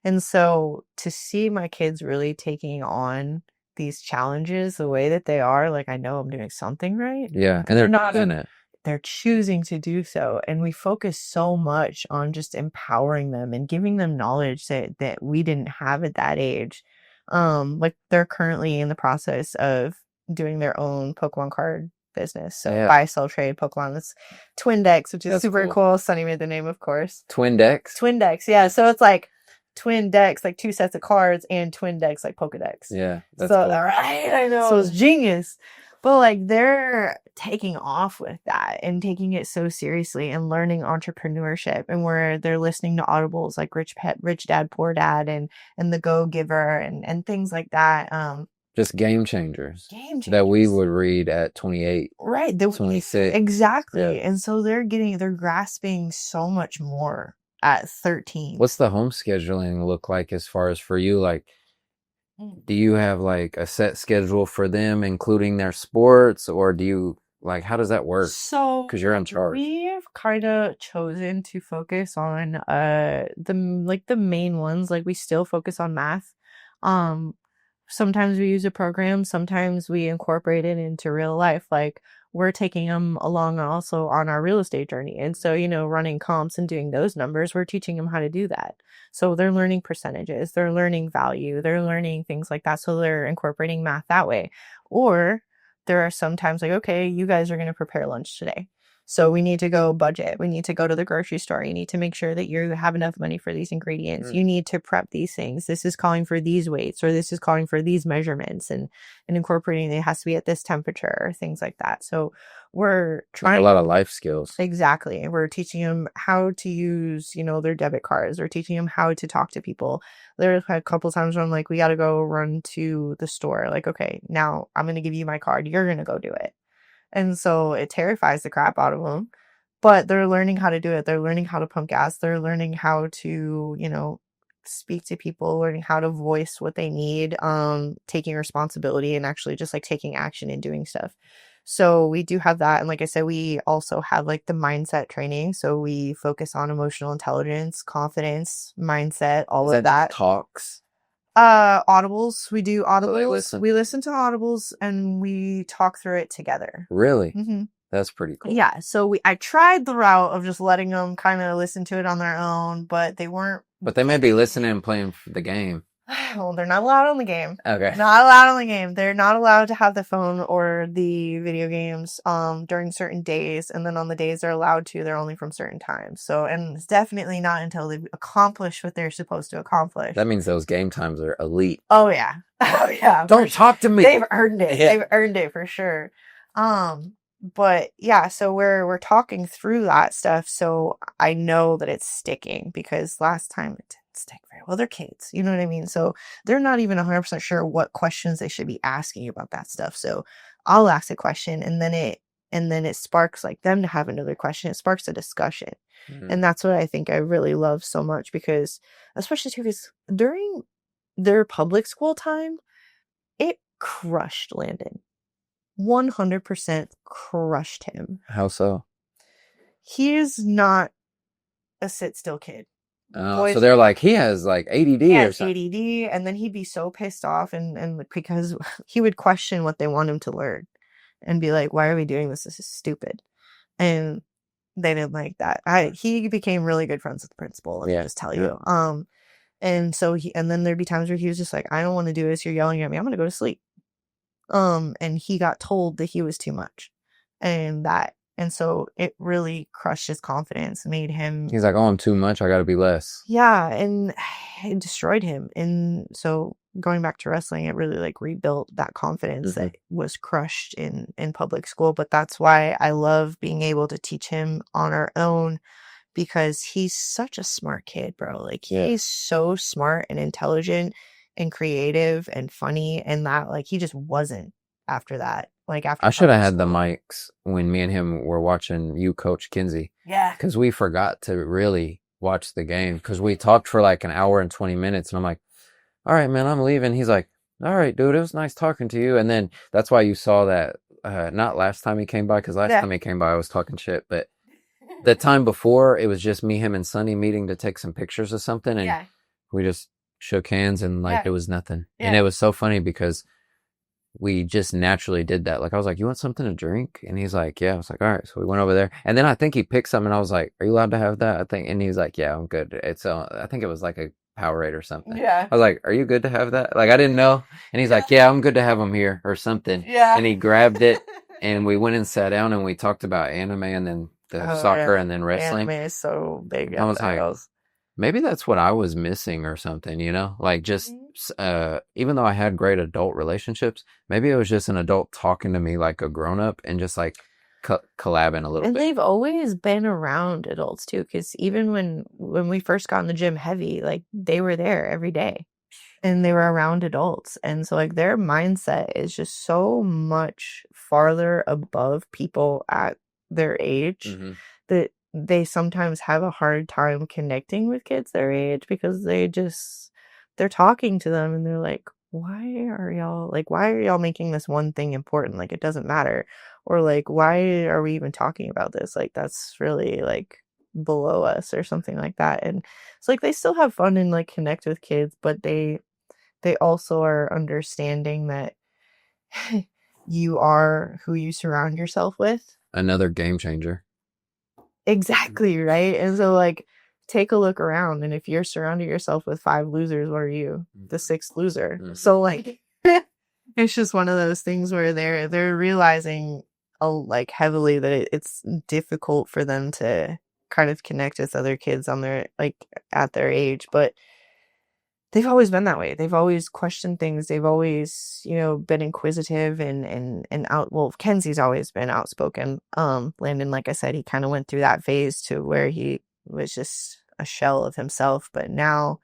And so to see my kids really taking on these challenges the way that they are, like I know I'm doing something right. Yeah, and they're not in it. They're choosing to do so. And we focus so much on just empowering them and giving them knowledge that we didn't have at that age. Like they're currently in the process of doing their own Pokemon card business. So buy, sell, trade Pokemon. That's Twin Decks, which is super cool. Sunny made the name, of course. Twin Decks? Twin Decks, yeah. So it's like Twin Decks, like 2 sets of cards, and Twin Decks, like Pokedex. Yeah, that's cool. Right, I know. So it's genius. But like they're taking off with that and taking it so seriously and learning entrepreneurship, and where they're listening to audibles like Rich Dad Poor Dad and The Go Giver and things like that. Just game changers that we would read at 28, right? 26. Exactly. Yeah. And so they're grasping so much more at 13. What's the home scheduling look like as far as for you? Like, do you have like a set schedule for them, including their sports, or do you like, how does that work? So, because you're in charge. We've kind of chosen to focus on the main ones. Like we still focus on math. Sometimes we use a program, sometimes we incorporate it into real life. Like we're taking them along also on our real estate journey. And so, running comps and doing those numbers, we're teaching them how to do that. So they're learning percentages, they're learning value, they're learning things like that. So they're incorporating math that way. Or there are sometimes like, okay, you guys are going to prepare lunch today. So we need to go budget. We need to go to the grocery store. You need to make sure that you have enough money for these ingredients. You need to prep these things. This is calling for these weights, or this is calling for these measurements, and incorporating it has to be at this temperature, or things like that. So we're trying a lot of life skills. Exactly. We're teaching them how to use, their debit cards. We're teaching them how to talk to people. There's a couple times where I'm like, we got to go run to the store. Like, okay, now I'm going to give you my card. You're going to go do it. And so it terrifies the crap out of them, but they're learning how to do it. They're learning how to pump gas. They're learning how to, speak to people, learning how to voice what they need, taking responsibility and actually just like taking action and doing stuff. So we do have that. And like I said, we also have like the mindset training. So we focus on emotional intelligence, confidence, mindset, all of that. Talks. Audibles. We do audibles. So we listen to audibles and we talk through it together. Really? Mm-hmm. That's pretty cool. Yeah. So I tried the route of just letting them kind of listen to it on their own, but they weren't. But they may be listening and playing for the game. Well, they're not allowed on the game. Okay. Not allowed on the game. They're not allowed to have the phone or the video games during certain days. And then on the days they're allowed to, they're only from certain times. So, and it's definitely not until they've accomplished what they're supposed to accomplish. That means those game times are elite. Oh, yeah. Oh, yeah. Don't talk to me. They've earned it. Yeah. They've earned it for sure. But yeah, so we're talking through that stuff. So I know that it's sticking because last time it didn't stick very well. They're kids, you know what I mean? So they're not even 100% sure what questions they should be asking about that stuff. So I'll ask a question and then it sparks like them to have another question. It sparks a discussion. Mm-hmm. And that's what I think I really love so much because especially too, because during their public school time, it crushed Landon. 100% crushed him. How so? He is not a sit still kid. So they're like, he has like ADD or something. ADD, and then he'd be so pissed off and because he would question what they want him to learn and be like, why are we doing this? This is stupid. And they didn't like that. He became really good friends with the principal, let me just tell you. And so and then there'd be times where he was just like, I don't want to do this. You're yelling at me. I'm gonna go to sleep. And he got told that he was too much and so it really crushed his confidence, made him. He's like, oh, I'm too much. I got to be less. Yeah. And it destroyed him. And so going back to wrestling, it really like rebuilt that confidence that was crushed in public school. But that's why I love being able to teach him on our own because he's such a smart kid, bro. Like he's so smart and intelligent and creative and funny and that like he just wasn't after that. Like after I should have had the mics when me and him were watching you coach Kinsey. Yeah. Because we forgot to really watch the game because we talked for like an hour and 20 minutes and I'm like, all right, man, I'm leaving. He's like, all right, dude, it was nice talking to you. And then that's why you saw that not last time he came by because last time he came by I was talking shit, but the time before it was just me, him, and Sonny meeting to take some pictures of something and we just shook hands and like it was nothing. And it was so funny because we just naturally did that. Like I was like, you want something to drink? And he's like, yeah. I was like, all right. So we went over there and then I think he picked something and I was like, are you allowed to have that? I think. And he was like, yeah, I'm good. It's I think it was like a Powerade or something. Yeah. I was like, are you good to have that? Like I didn't know. And he's like, yeah, I'm good to have them here or something. Yeah. And he grabbed it and we went and sat down and we talked about anime and then the soccer and then wrestling. Anime is so big. I was like, maybe that's what I was missing or something, you know, like just, even though I had great adult relationships, maybe it was just an adult talking to me like a grown up and just like collabing a little bit. And they've always been around adults too. Cause even when we first got in the gym heavy, like they were there every day and they were around adults. And so like their mindset is just so much farther above people at their age that they sometimes have a hard time connecting with kids their age because they're talking to them and they're like, why are y'all making this one thing important? Like, it doesn't matter. Or like, why are we even talking about this? Like, that's really like below us or something like that. And it's like, they still have fun and like connect with kids, but they also are understanding that you are who you surround yourself with. Another game changer. Exactly, right? And so like take a look around and if you're surrounding yourself with 5 losers, what are you? The 6th loser. So like it's just one of those things where they're realizing like heavily that it's difficult for them to kind of connect with other kids on their like at their age, but they've always been that way. They've always questioned things. They've always, you know, been inquisitive and out. Well, Kenzie's always been outspoken. Landon, like I said, he kind of went through that phase to where he was just a shell of himself. But now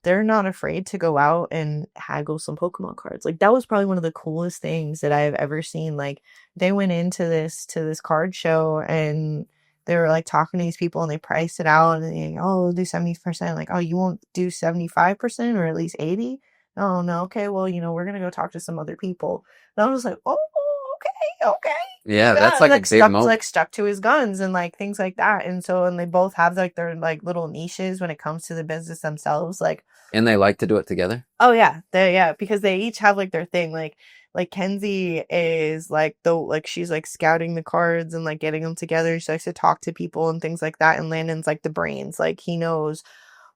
they're not afraid to go out and haggle some Pokemon cards. Like that was probably one of the coolest things that I've ever seen. Like they went into this card show and they were like talking to these people and they priced it out and they we'll do 70%. Like, oh, you won't do 75% or at least 80? Oh no, okay, well, you know, we're gonna go talk to some other people. And I was like, oh, okay. Yeah, that's like a big moment. Like stuck to his guns and like things like that. And so, and they both have like their like little niches when it comes to the business themselves. Like, and they like to do it together. Oh yeah, because they each have like their thing. Like Kenzie is like she's like scouting the cards and like getting them together. She likes to talk to people and things like that. And Landon's like the brains. Like he knows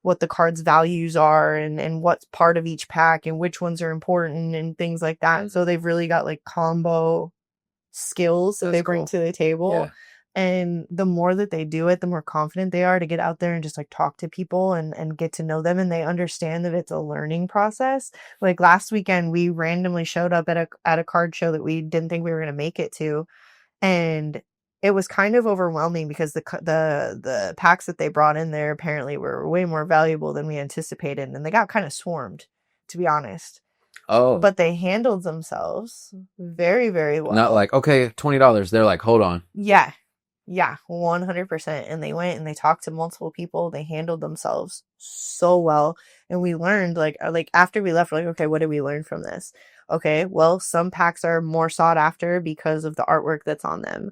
what the cards' values are and what's part of each pack and which ones are important and things like that. And so they've really got like combo skills that they bring to the table. Yeah. And the more that they do it, the more confident they are to get out there and just like talk to people and get to know them. And they understand that it's a learning process. Like last weekend, we randomly showed up at a card show that we didn't think we were going to make it to. And it was kind of overwhelming because the packs that they brought in there apparently were way more valuable than we anticipated. And they got kind of swarmed, to be honest. Oh. But they handled themselves very, very well. Not like, okay, $20. They're like, hold on. Yeah. Yeah, 100%. And they went and they talked to multiple people. They handled themselves so well. And we learned like after we left, we're like, okay, what did we learn from this? Okay, well, some packs are more sought after because of the artwork that's on them.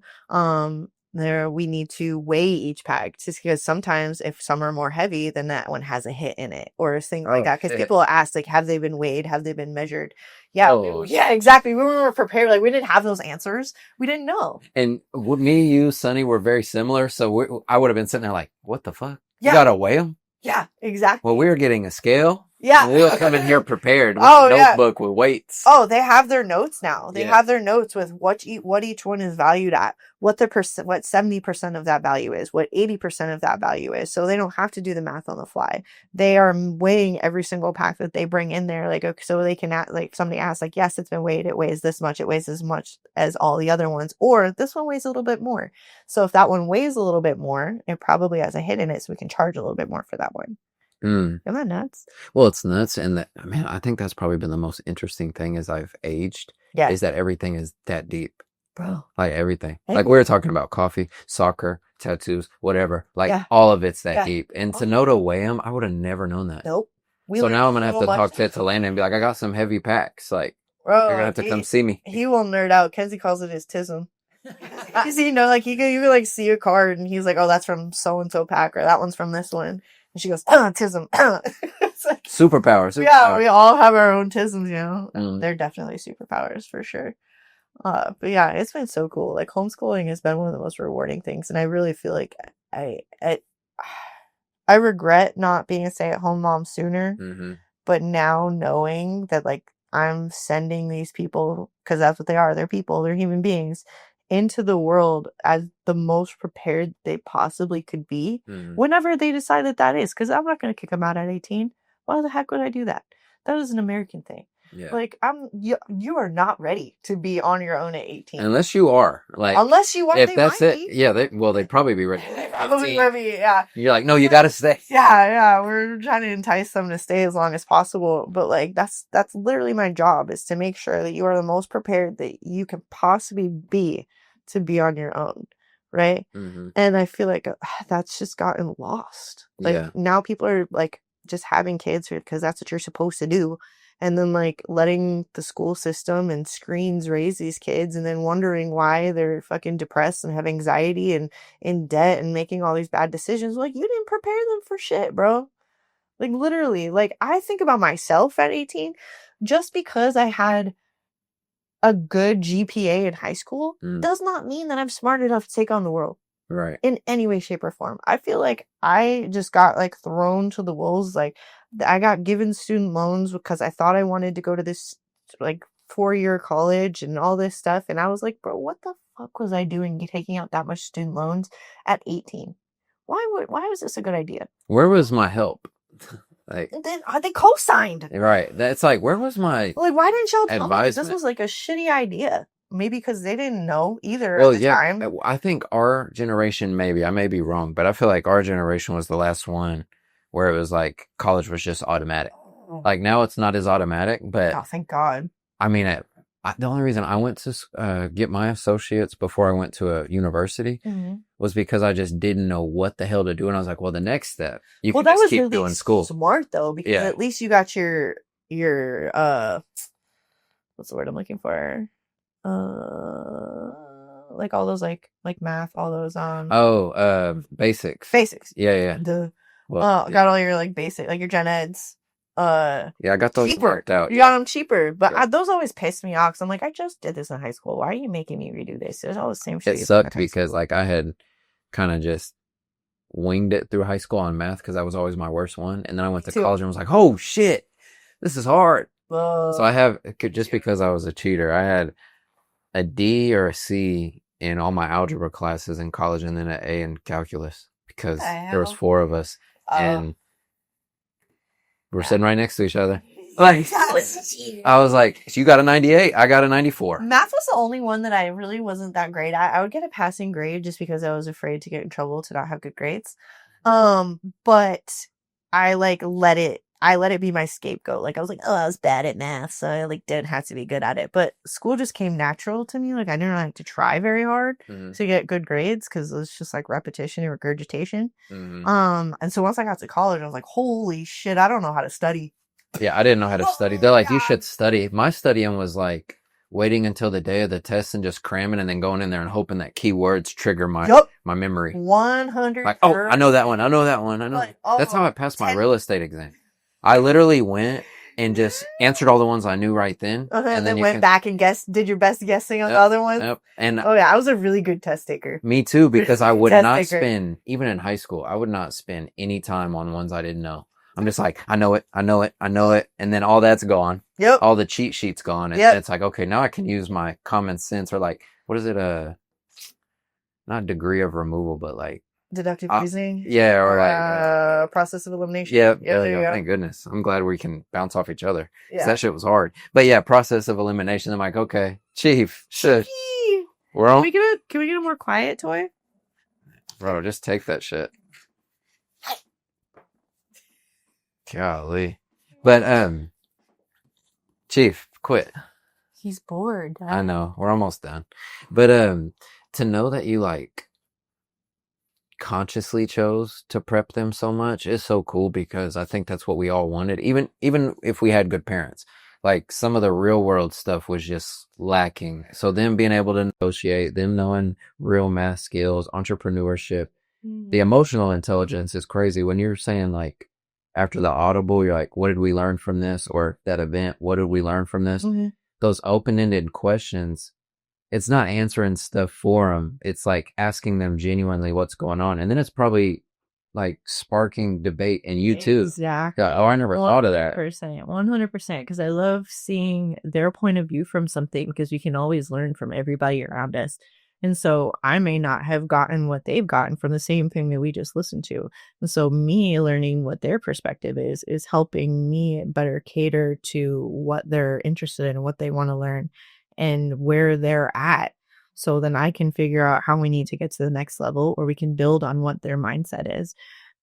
We need to weigh each pack just because sometimes if some are more heavy, then that one has a hit in it or things like that. Because people ask like, have they been weighed? Have they been measured? Yeah, yeah, exactly. We weren't prepared. Like we didn't have those answers. We didn't know. And me, you, Sonny were very similar. So I would have been sitting there like, what the fuck? Yeah. You gotta weigh them? Yeah, exactly. Well, we were getting a scale. Yeah. We were coming here prepared with a notebook with weights. Oh, they have their notes now. They have their notes with what each one is valued at, what 70% of that value is, what 80% of that value is. So they don't have to do the math on the fly. They are weighing every single pack that they bring in there. Like, okay, so they can like somebody asks like, yes, it's been weighed. It weighs this much. It weighs as much as all the other ones, or this one weighs a little bit more. So if that one weighs a little bit more, it probably has a hit in it. So we can charge a little bit more for that one. Isn't that nuts? Well, it's nuts. And man, I think that's probably been the most interesting thing as I've aged. Yeah. Is that everything is that deep. Bro. Like everything. Like we were talking about coffee, soccer, tattoos, whatever. Like all of it's that deep. And to know to weigh them, I would have never known that. Nope. So now I'm going to have to talk to Landon and be like, I got some heavy packs. Like, bro, you're going to have to come see me. He will nerd out. Kenzie calls it his tism. Because, you know, like you could like see a card and he's like, oh, that's from so-and-so pack or that one's from this one. And she goes, tism. It's like, superpowers. Yeah, we all have our own tisms, you know. They're definitely superpowers for sure. But yeah, it's been so cool. Like homeschooling has been one of the most rewarding things. And I really feel like I regret not being a stay-at-home mom sooner. Mm-hmm. But now knowing that like I'm sending these people, because that's what they are. They're people. They're human beings. Into the world as the most prepared they possibly could be whenever they decide that is. Because I'm not going to kick them out at 18. Why the heck would I do that? That is an American thing. Yeah. Like you are not ready to be on your own at 18. Unless you are. Like unless you are. If that's it. Be. Yeah, they'd probably be ready. They probably would be, yeah. You're like, no, you gotta stay. Yeah. We're trying to entice them to stay as long as possible. But like that's literally my job, is to make sure that you are the most prepared that you can possibly be to be on your own. Right. Mm-hmm. And I feel like that's just gotten lost. Like now people are like just having kids because that's what you're supposed to do. And then like letting the school system and screens raise these kids and then wondering why they're fucking depressed and have anxiety and in debt and making all these bad decisions. Like you didn't prepare them for shit, bro. Like literally, like I think about myself at 18, just because I had a good GPA in high school does not mean that I'm smart enough to take on the world. Right. In any way, shape, or form. I feel like I just got like thrown to the wolves. Like I got given student loans because I thought I wanted to go to this like 4-year college and all this stuff. And I was like, bro, what the fuck was I doing taking out that much student loans at 18? Why was this a good idea? Where was my help? Like, they co-signed. Right. That's like, where was my Like, why didn't y'all tell me? This advisement? was like a shitty idea. Maybe because they didn't know either Well, at the yeah, time. I think our generation, maybe, I may be wrong, but I feel like our generation was the last one where it was like college was just automatic. Like now it's not as automatic, but Oh, thank God. I mean, the only reason I went to get my associates before I went to a university was because I just didn't know what the hell to do. And I was like, well, the next step, you can just keep doing school. Smart though, because at least you got your what's the word I'm looking for? Like all those like math, all those basics. Yeah. Well, got all your like basic, like your gen eds. Yeah, I got those worked out. You got them cheaper, but those always pissed me off. Cause I'm like, I just did this in high school. Why are you making me redo this? It's all the same shit. It sucked because like I had kind of just winged it through high school on math because I was always my worst one, and then I went to college and was like, oh shit, this is hard. So I have, just because I was a cheater, I had a D or a C in all my algebra classes in college, and then an A in calculus because there was 4 of us, and we're sitting right next to each other. Like, I was like, you got a 98, I got a 94. Math was the only one that I really wasn't that great at. I would get a passing grade just because I was afraid to get in trouble to not have good grades. But I like let it be my scapegoat. Like I was like, oh, I was bad at math, so I like didn't have to be good at it. But school just came natural to me. Like I didn't have to try very hard to get good grades because it was just like repetition and regurgitation. And so once I got to college, I was like, holy shit, I don't know how to study. Yeah, I didn't know how to study. They're like, you should study. My studying was like waiting until the day of the test and just cramming and then going in there and hoping that keywords trigger my memory. 100. Like, oh, I know that one. I know that one. I know. Like, that's how I passed my real estate exam. I literally went and just answered all the ones I knew right then. And then went back and did your best guessing on the other ones. And I was a really good test taker. Me too, because I would not spend, even in high school, I would not spend any time on ones I didn't know. I'm just like, I know it. And then all that's gone. Yep. All the cheat sheets gone. And it's like, okay, now I can use my common sense, or like, what is it? Not degree of removal, but like, deductive reasoning. Yeah, or like process of elimination. Yeah, there you go. Thank goodness. I'm glad we can bounce off each other. Yeah. That shit was hard. But yeah, process of elimination. I'm like, okay, Chief, shush. We're on. Can we get a more quiet toy? Bro, just take that shit. Golly. But Chief, quit. He's bored. I know. We're almost done. But to know that you like consciously chose to prep them so much is so cool, because I think that's what we all wanted. Even if we had good parents, like some of the real world stuff was just lacking. So them being able to negotiate, them knowing real math skills, entrepreneurship, the emotional intelligence is crazy. When you're saying like after the audible, you're like, what did we learn from this? Or that event, what did we learn from this? Those open-ended questions, it's not answering stuff for them. It's like asking them genuinely what's going on. And then it's probably like sparking debate in you too. Exactly. Oh, I never thought of that. 100%. Because I love seeing their point of view from something, because we can always learn from everybody around us. And so I may not have gotten what they've gotten from the same thing that we just listened to. And so me learning what their perspective is helping me better cater to what they're interested in, what they want to learn, and where they're at. So then I can figure out how we need to get to the next level, or we can build on what their mindset is.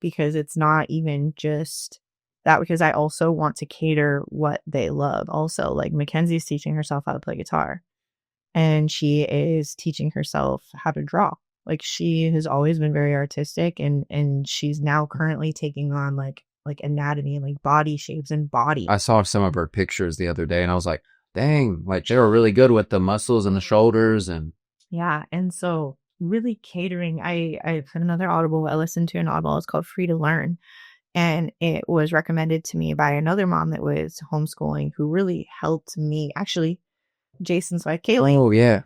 Because it's not even just that, because I also want to cater what they love. Also, like Mackenzie's teaching herself how to play guitar. And she is teaching herself how to draw. Like she has always been very artistic, and she's now currently taking on like anatomy and like body shapes and body. I saw some of her pictures the other day and I was like, dang, like they were really good with the muscles and the shoulders. And yeah. And so really catering, I had another Audible. I listened to an Audible. It's called Free to Learn. And it was recommended to me by another mom that was homeschooling, who really helped me. Actually, Jason's wife, Kaylee. Oh, yeah.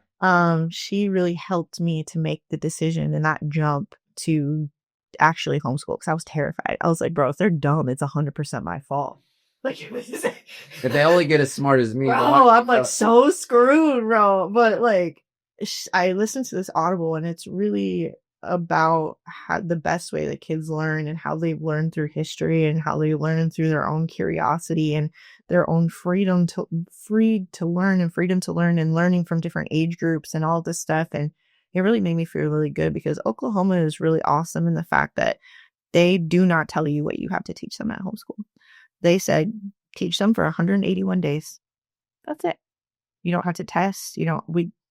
She really helped me to make the decision and not jump to actually homeschool, because I was terrified. I was like, bro, if they're dumb, it's 100% my fault. Like, If they only get as smart as me, bro, I'm like so screwed, bro. But like, I listened to this Audible, and it's really about how the best way that kids learn and how they learn through history and how they learn through their own curiosity and their own freedom to learn and learning from different age groups and all this stuff. And it really made me feel really good because Oklahoma is really awesome in the fact that they do not tell you what you have to teach them at homeschool. They said, teach them for 181 days. That's it. You don't have to test.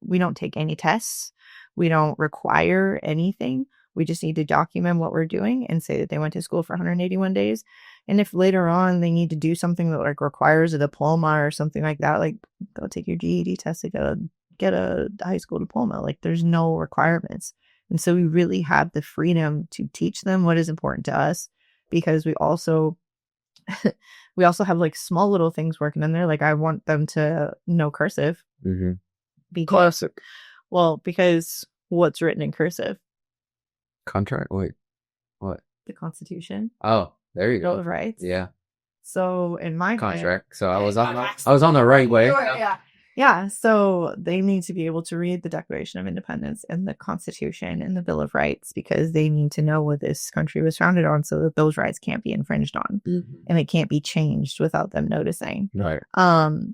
We don't take any tests. We don't require anything. We just need to document what we're doing and say that they went to school for 181 days. And if later on they need to do something that like requires a diploma or something like that, like go take your GED test to get a high school diploma. Like there's no requirements. And so we really have the freedom to teach them what is important to us because we also have like small little things working in there. Like I want them to know cursive. Mm-hmm. Classic. Well, because what's written in cursive? Contract? Wait, what? The Constitution. Oh, there you go. Bill of Rights. Yeah. So in my contract. So I was on the right way. Yeah. So they need to be able to read the Declaration of Independence and the Constitution and the Bill of Rights because they need to know what this country was founded on so that those rights can't be infringed on and it can't be changed without them noticing. Right.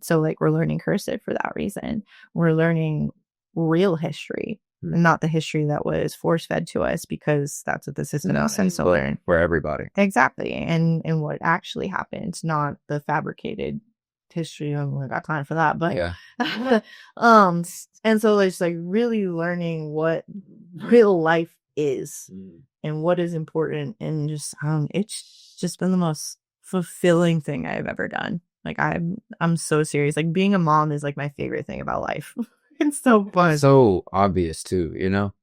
So like we're learning cursive for that reason. We're learning real history, not the history that was force fed to us because that's what the system is meant to learn. For everybody. Exactly. And what actually happened, not the fabricated history. I got time for that, but yeah. And so it's like really learning what real life is and what is important, and just it's just been the most fulfilling thing I've ever done. Like I'm so serious. Like being a mom is like my favorite thing about life. It's so fun. So obvious too,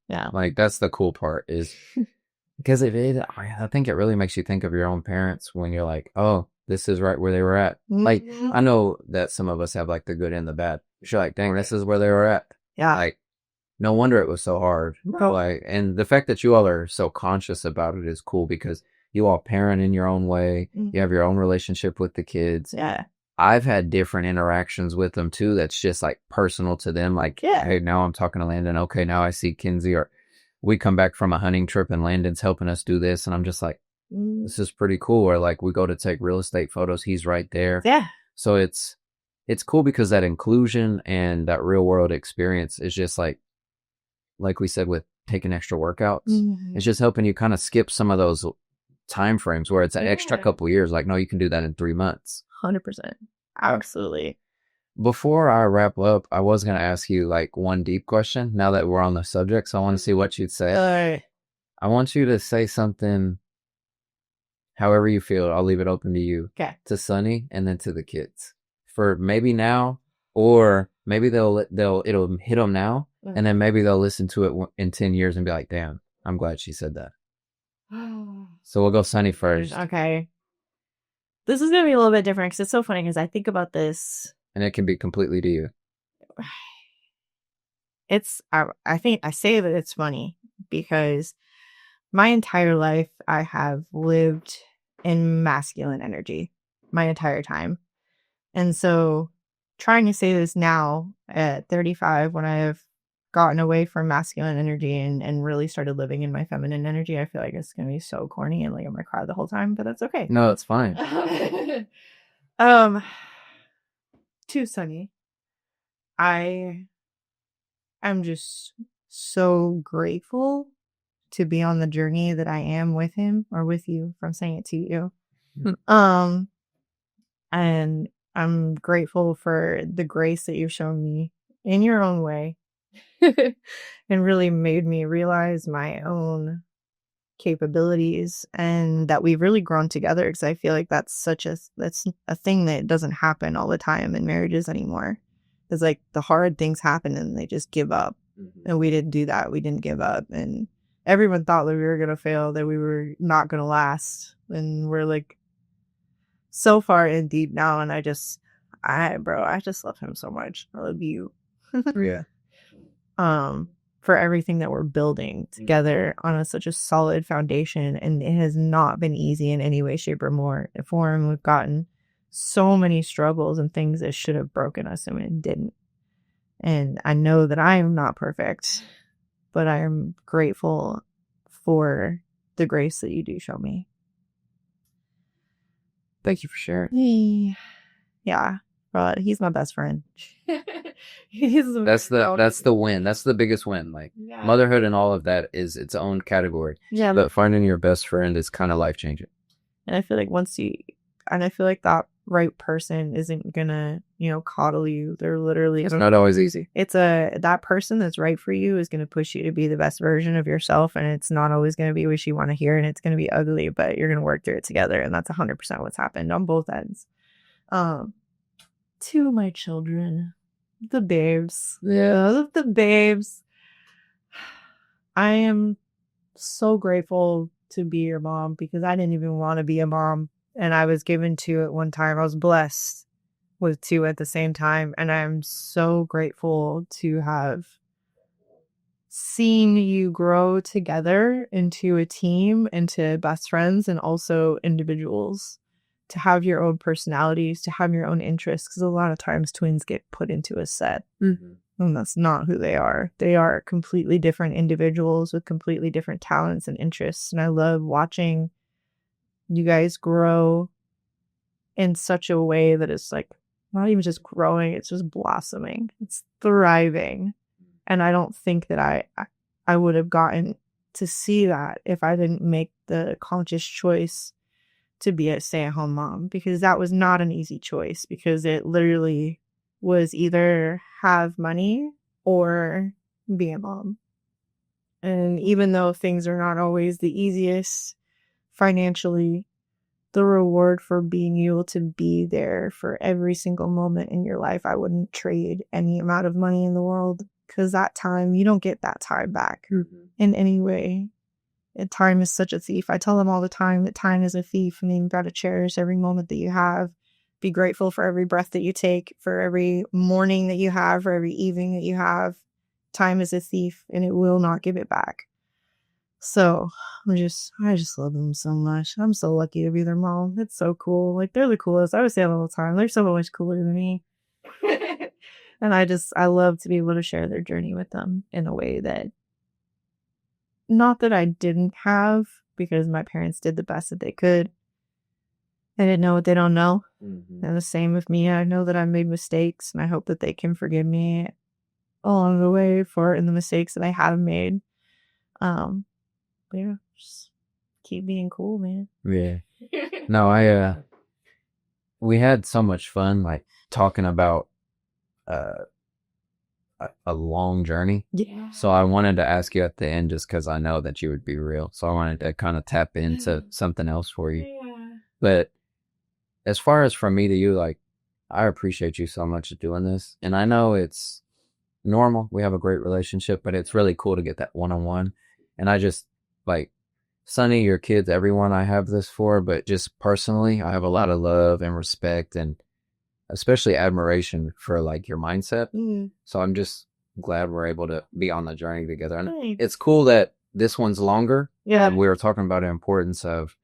Yeah. Like that's the cool part is because I think it really makes you think of your own parents when you're like, oh, this is right where they were at. Like, I know that some of us have like the good and the bad. You're like, dang, this is where they were at. Yeah. Like, no wonder it was so hard. Like, and the fact that you all are so conscious about it is cool because you all parent in your own way. You have your own relationship with the kids. Yeah. I've had different interactions with them too. That's just like personal to them. Like, hey, now I'm talking to Landon. Okay, now I see Kinsey, or we come back from a hunting trip and Landon's helping us do this. And I'm just like, this is pretty cool. Or like we go to take real estate photos. He's right there. Yeah. So it's cool because that inclusion and that real world experience is just like we said with taking extra workouts. It's just helping you kind of skip some of those time frames where it's an extra couple years. Like, no, you can do that in 3 months. 100%. Absolutely. Before I wrap up, I was going to ask you like one deep question now that we're on the subject. So I want to see what you'd say. I want you to say something however you feel. I'll leave it open to you. Okay. To Sunny and then to the kids for maybe now, or maybe it'll hit them now. And then maybe they'll listen to it in 10 years and be like, damn, I'm glad she said that. So we'll go Sunny first. Okay. This is going to be a little bit different because it's so funny because I think about this. And it can be completely to you. I think I say that it's funny because my entire life I have lived in masculine energy my entire time. And so trying to say this now at 35 when I have gotten away from masculine energy and really started living in my feminine energy, I feel like it's going to be so corny and like I'm going to cry the whole time, but that's okay. No, it's fine. To Sunny, I am just so grateful to be on the journey that I am with him or with you from saying it to you. And I'm grateful for the grace that you've shown me in your own way and really made me realize my own capabilities and that we've really grown together, because I feel like that's a thing that doesn't happen all the time in marriages anymore. It's like the hard things happen and they just give up. And we didn't do that. We didn't give up, and everyone thought that we were gonna fail, that we were not gonna last, and we're like so far in deep now. And I just love him so much. I love you. Yeah. For everything that we're building together on such a solid foundation, and it has not been easy in any way, shape, or form. We've gotten so many struggles and things that should have broken us and it didn't. And I know that I am not perfect, but I am grateful for the grace that you do show me. Thank you for sharing. Yeah, but he's my best friend. That's the win. That's the biggest win. Like motherhood and all of that is its own category. Yeah, but finding your best friend is kind of life changing. And I feel like I feel like that right person isn't gonna, coddle you. They're literally. It's not always easy. That person that's right for you is gonna push you to be the best version of yourself, and it's not always gonna be what you want to hear, and it's gonna be ugly, but you're gonna work through it together, and that's 100% what's happened on both ends. Two of my children, the babes, the babes. I am so grateful to be your mom because I didn't even want to be a mom. And I was given two at one time. I was blessed with two at the same time. And I'm so grateful to have seen you grow together into a team, into best friends, and also individuals, to have your own personalities, to have your own interests. Because a lot of times twins get put into a set. Mm-hmm. And that's not who they are. They are completely different individuals with completely different talents and interests. And I love watching you guys grow in such a way that it's like not even just growing, it's just blossoming. It's thriving. And I don't think that I would have gotten to see that if I didn't make the conscious choice to be a stay-at-home mom, because that was not an easy choice, because it literally was either have money or be a mom. And even though things are not always the easiest financially, the reward for being able to be there for every single moment in your life, I wouldn't trade any amount of money in the world, because that time, you don't get that time back in any way. And time is such a thief. I tell them all the time that time is a thief, and you've got to cherish every moment that you have. Be grateful for every breath that you take, for every morning that you have, for every evening that you have. Time is a thief, and it will not give it back. So I just love them so much. I'm so lucky to be their mom. It's so cool. Like, they're the coolest. I always say it all the time. They're so much cooler than me. And I love to be able to share their journey with them in a way that, not that I didn't have, because my parents did the best that they could. They didn't know what they don't know. Mm-hmm. And the same with me. I know that I made mistakes, and I hope that they can forgive me along the way for the mistakes that I have made. But yeah, just keep being cool, man. Yeah. No, we had so much fun, like, talking about a long journey. Yeah. So I wanted to ask you at the end, just because I know that you would be real. So I wanted to kind of tap into something else for you. Yeah. But as far as from me to you, like, I appreciate you so much doing this. And I know it's normal. We have a great relationship, but it's really cool to get that one-on-one. And I just, like, Sunny, your kids, everyone I have this for, but just personally, I have a lot of love and respect and especially admiration for, like, your mindset. So I'm just glad we're able to be on the journey together. And it's cool that this one's longer. Yeah. We were talking about the importance of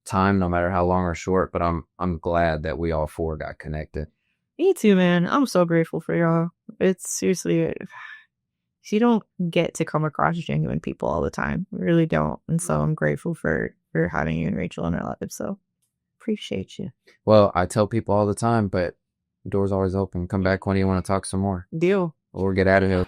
time, no matter how long or short, but I'm glad that we all four got connected. Me too, man. I'm so grateful for y'all. It's seriously, you don't get to come across genuine people all the time. You really don't. And so I'm grateful for having you and Rachel in our lives. So appreciate you. Well, I tell people all the time, but the door's always open. Come back when you want to talk some more. Deal. Or get out of here.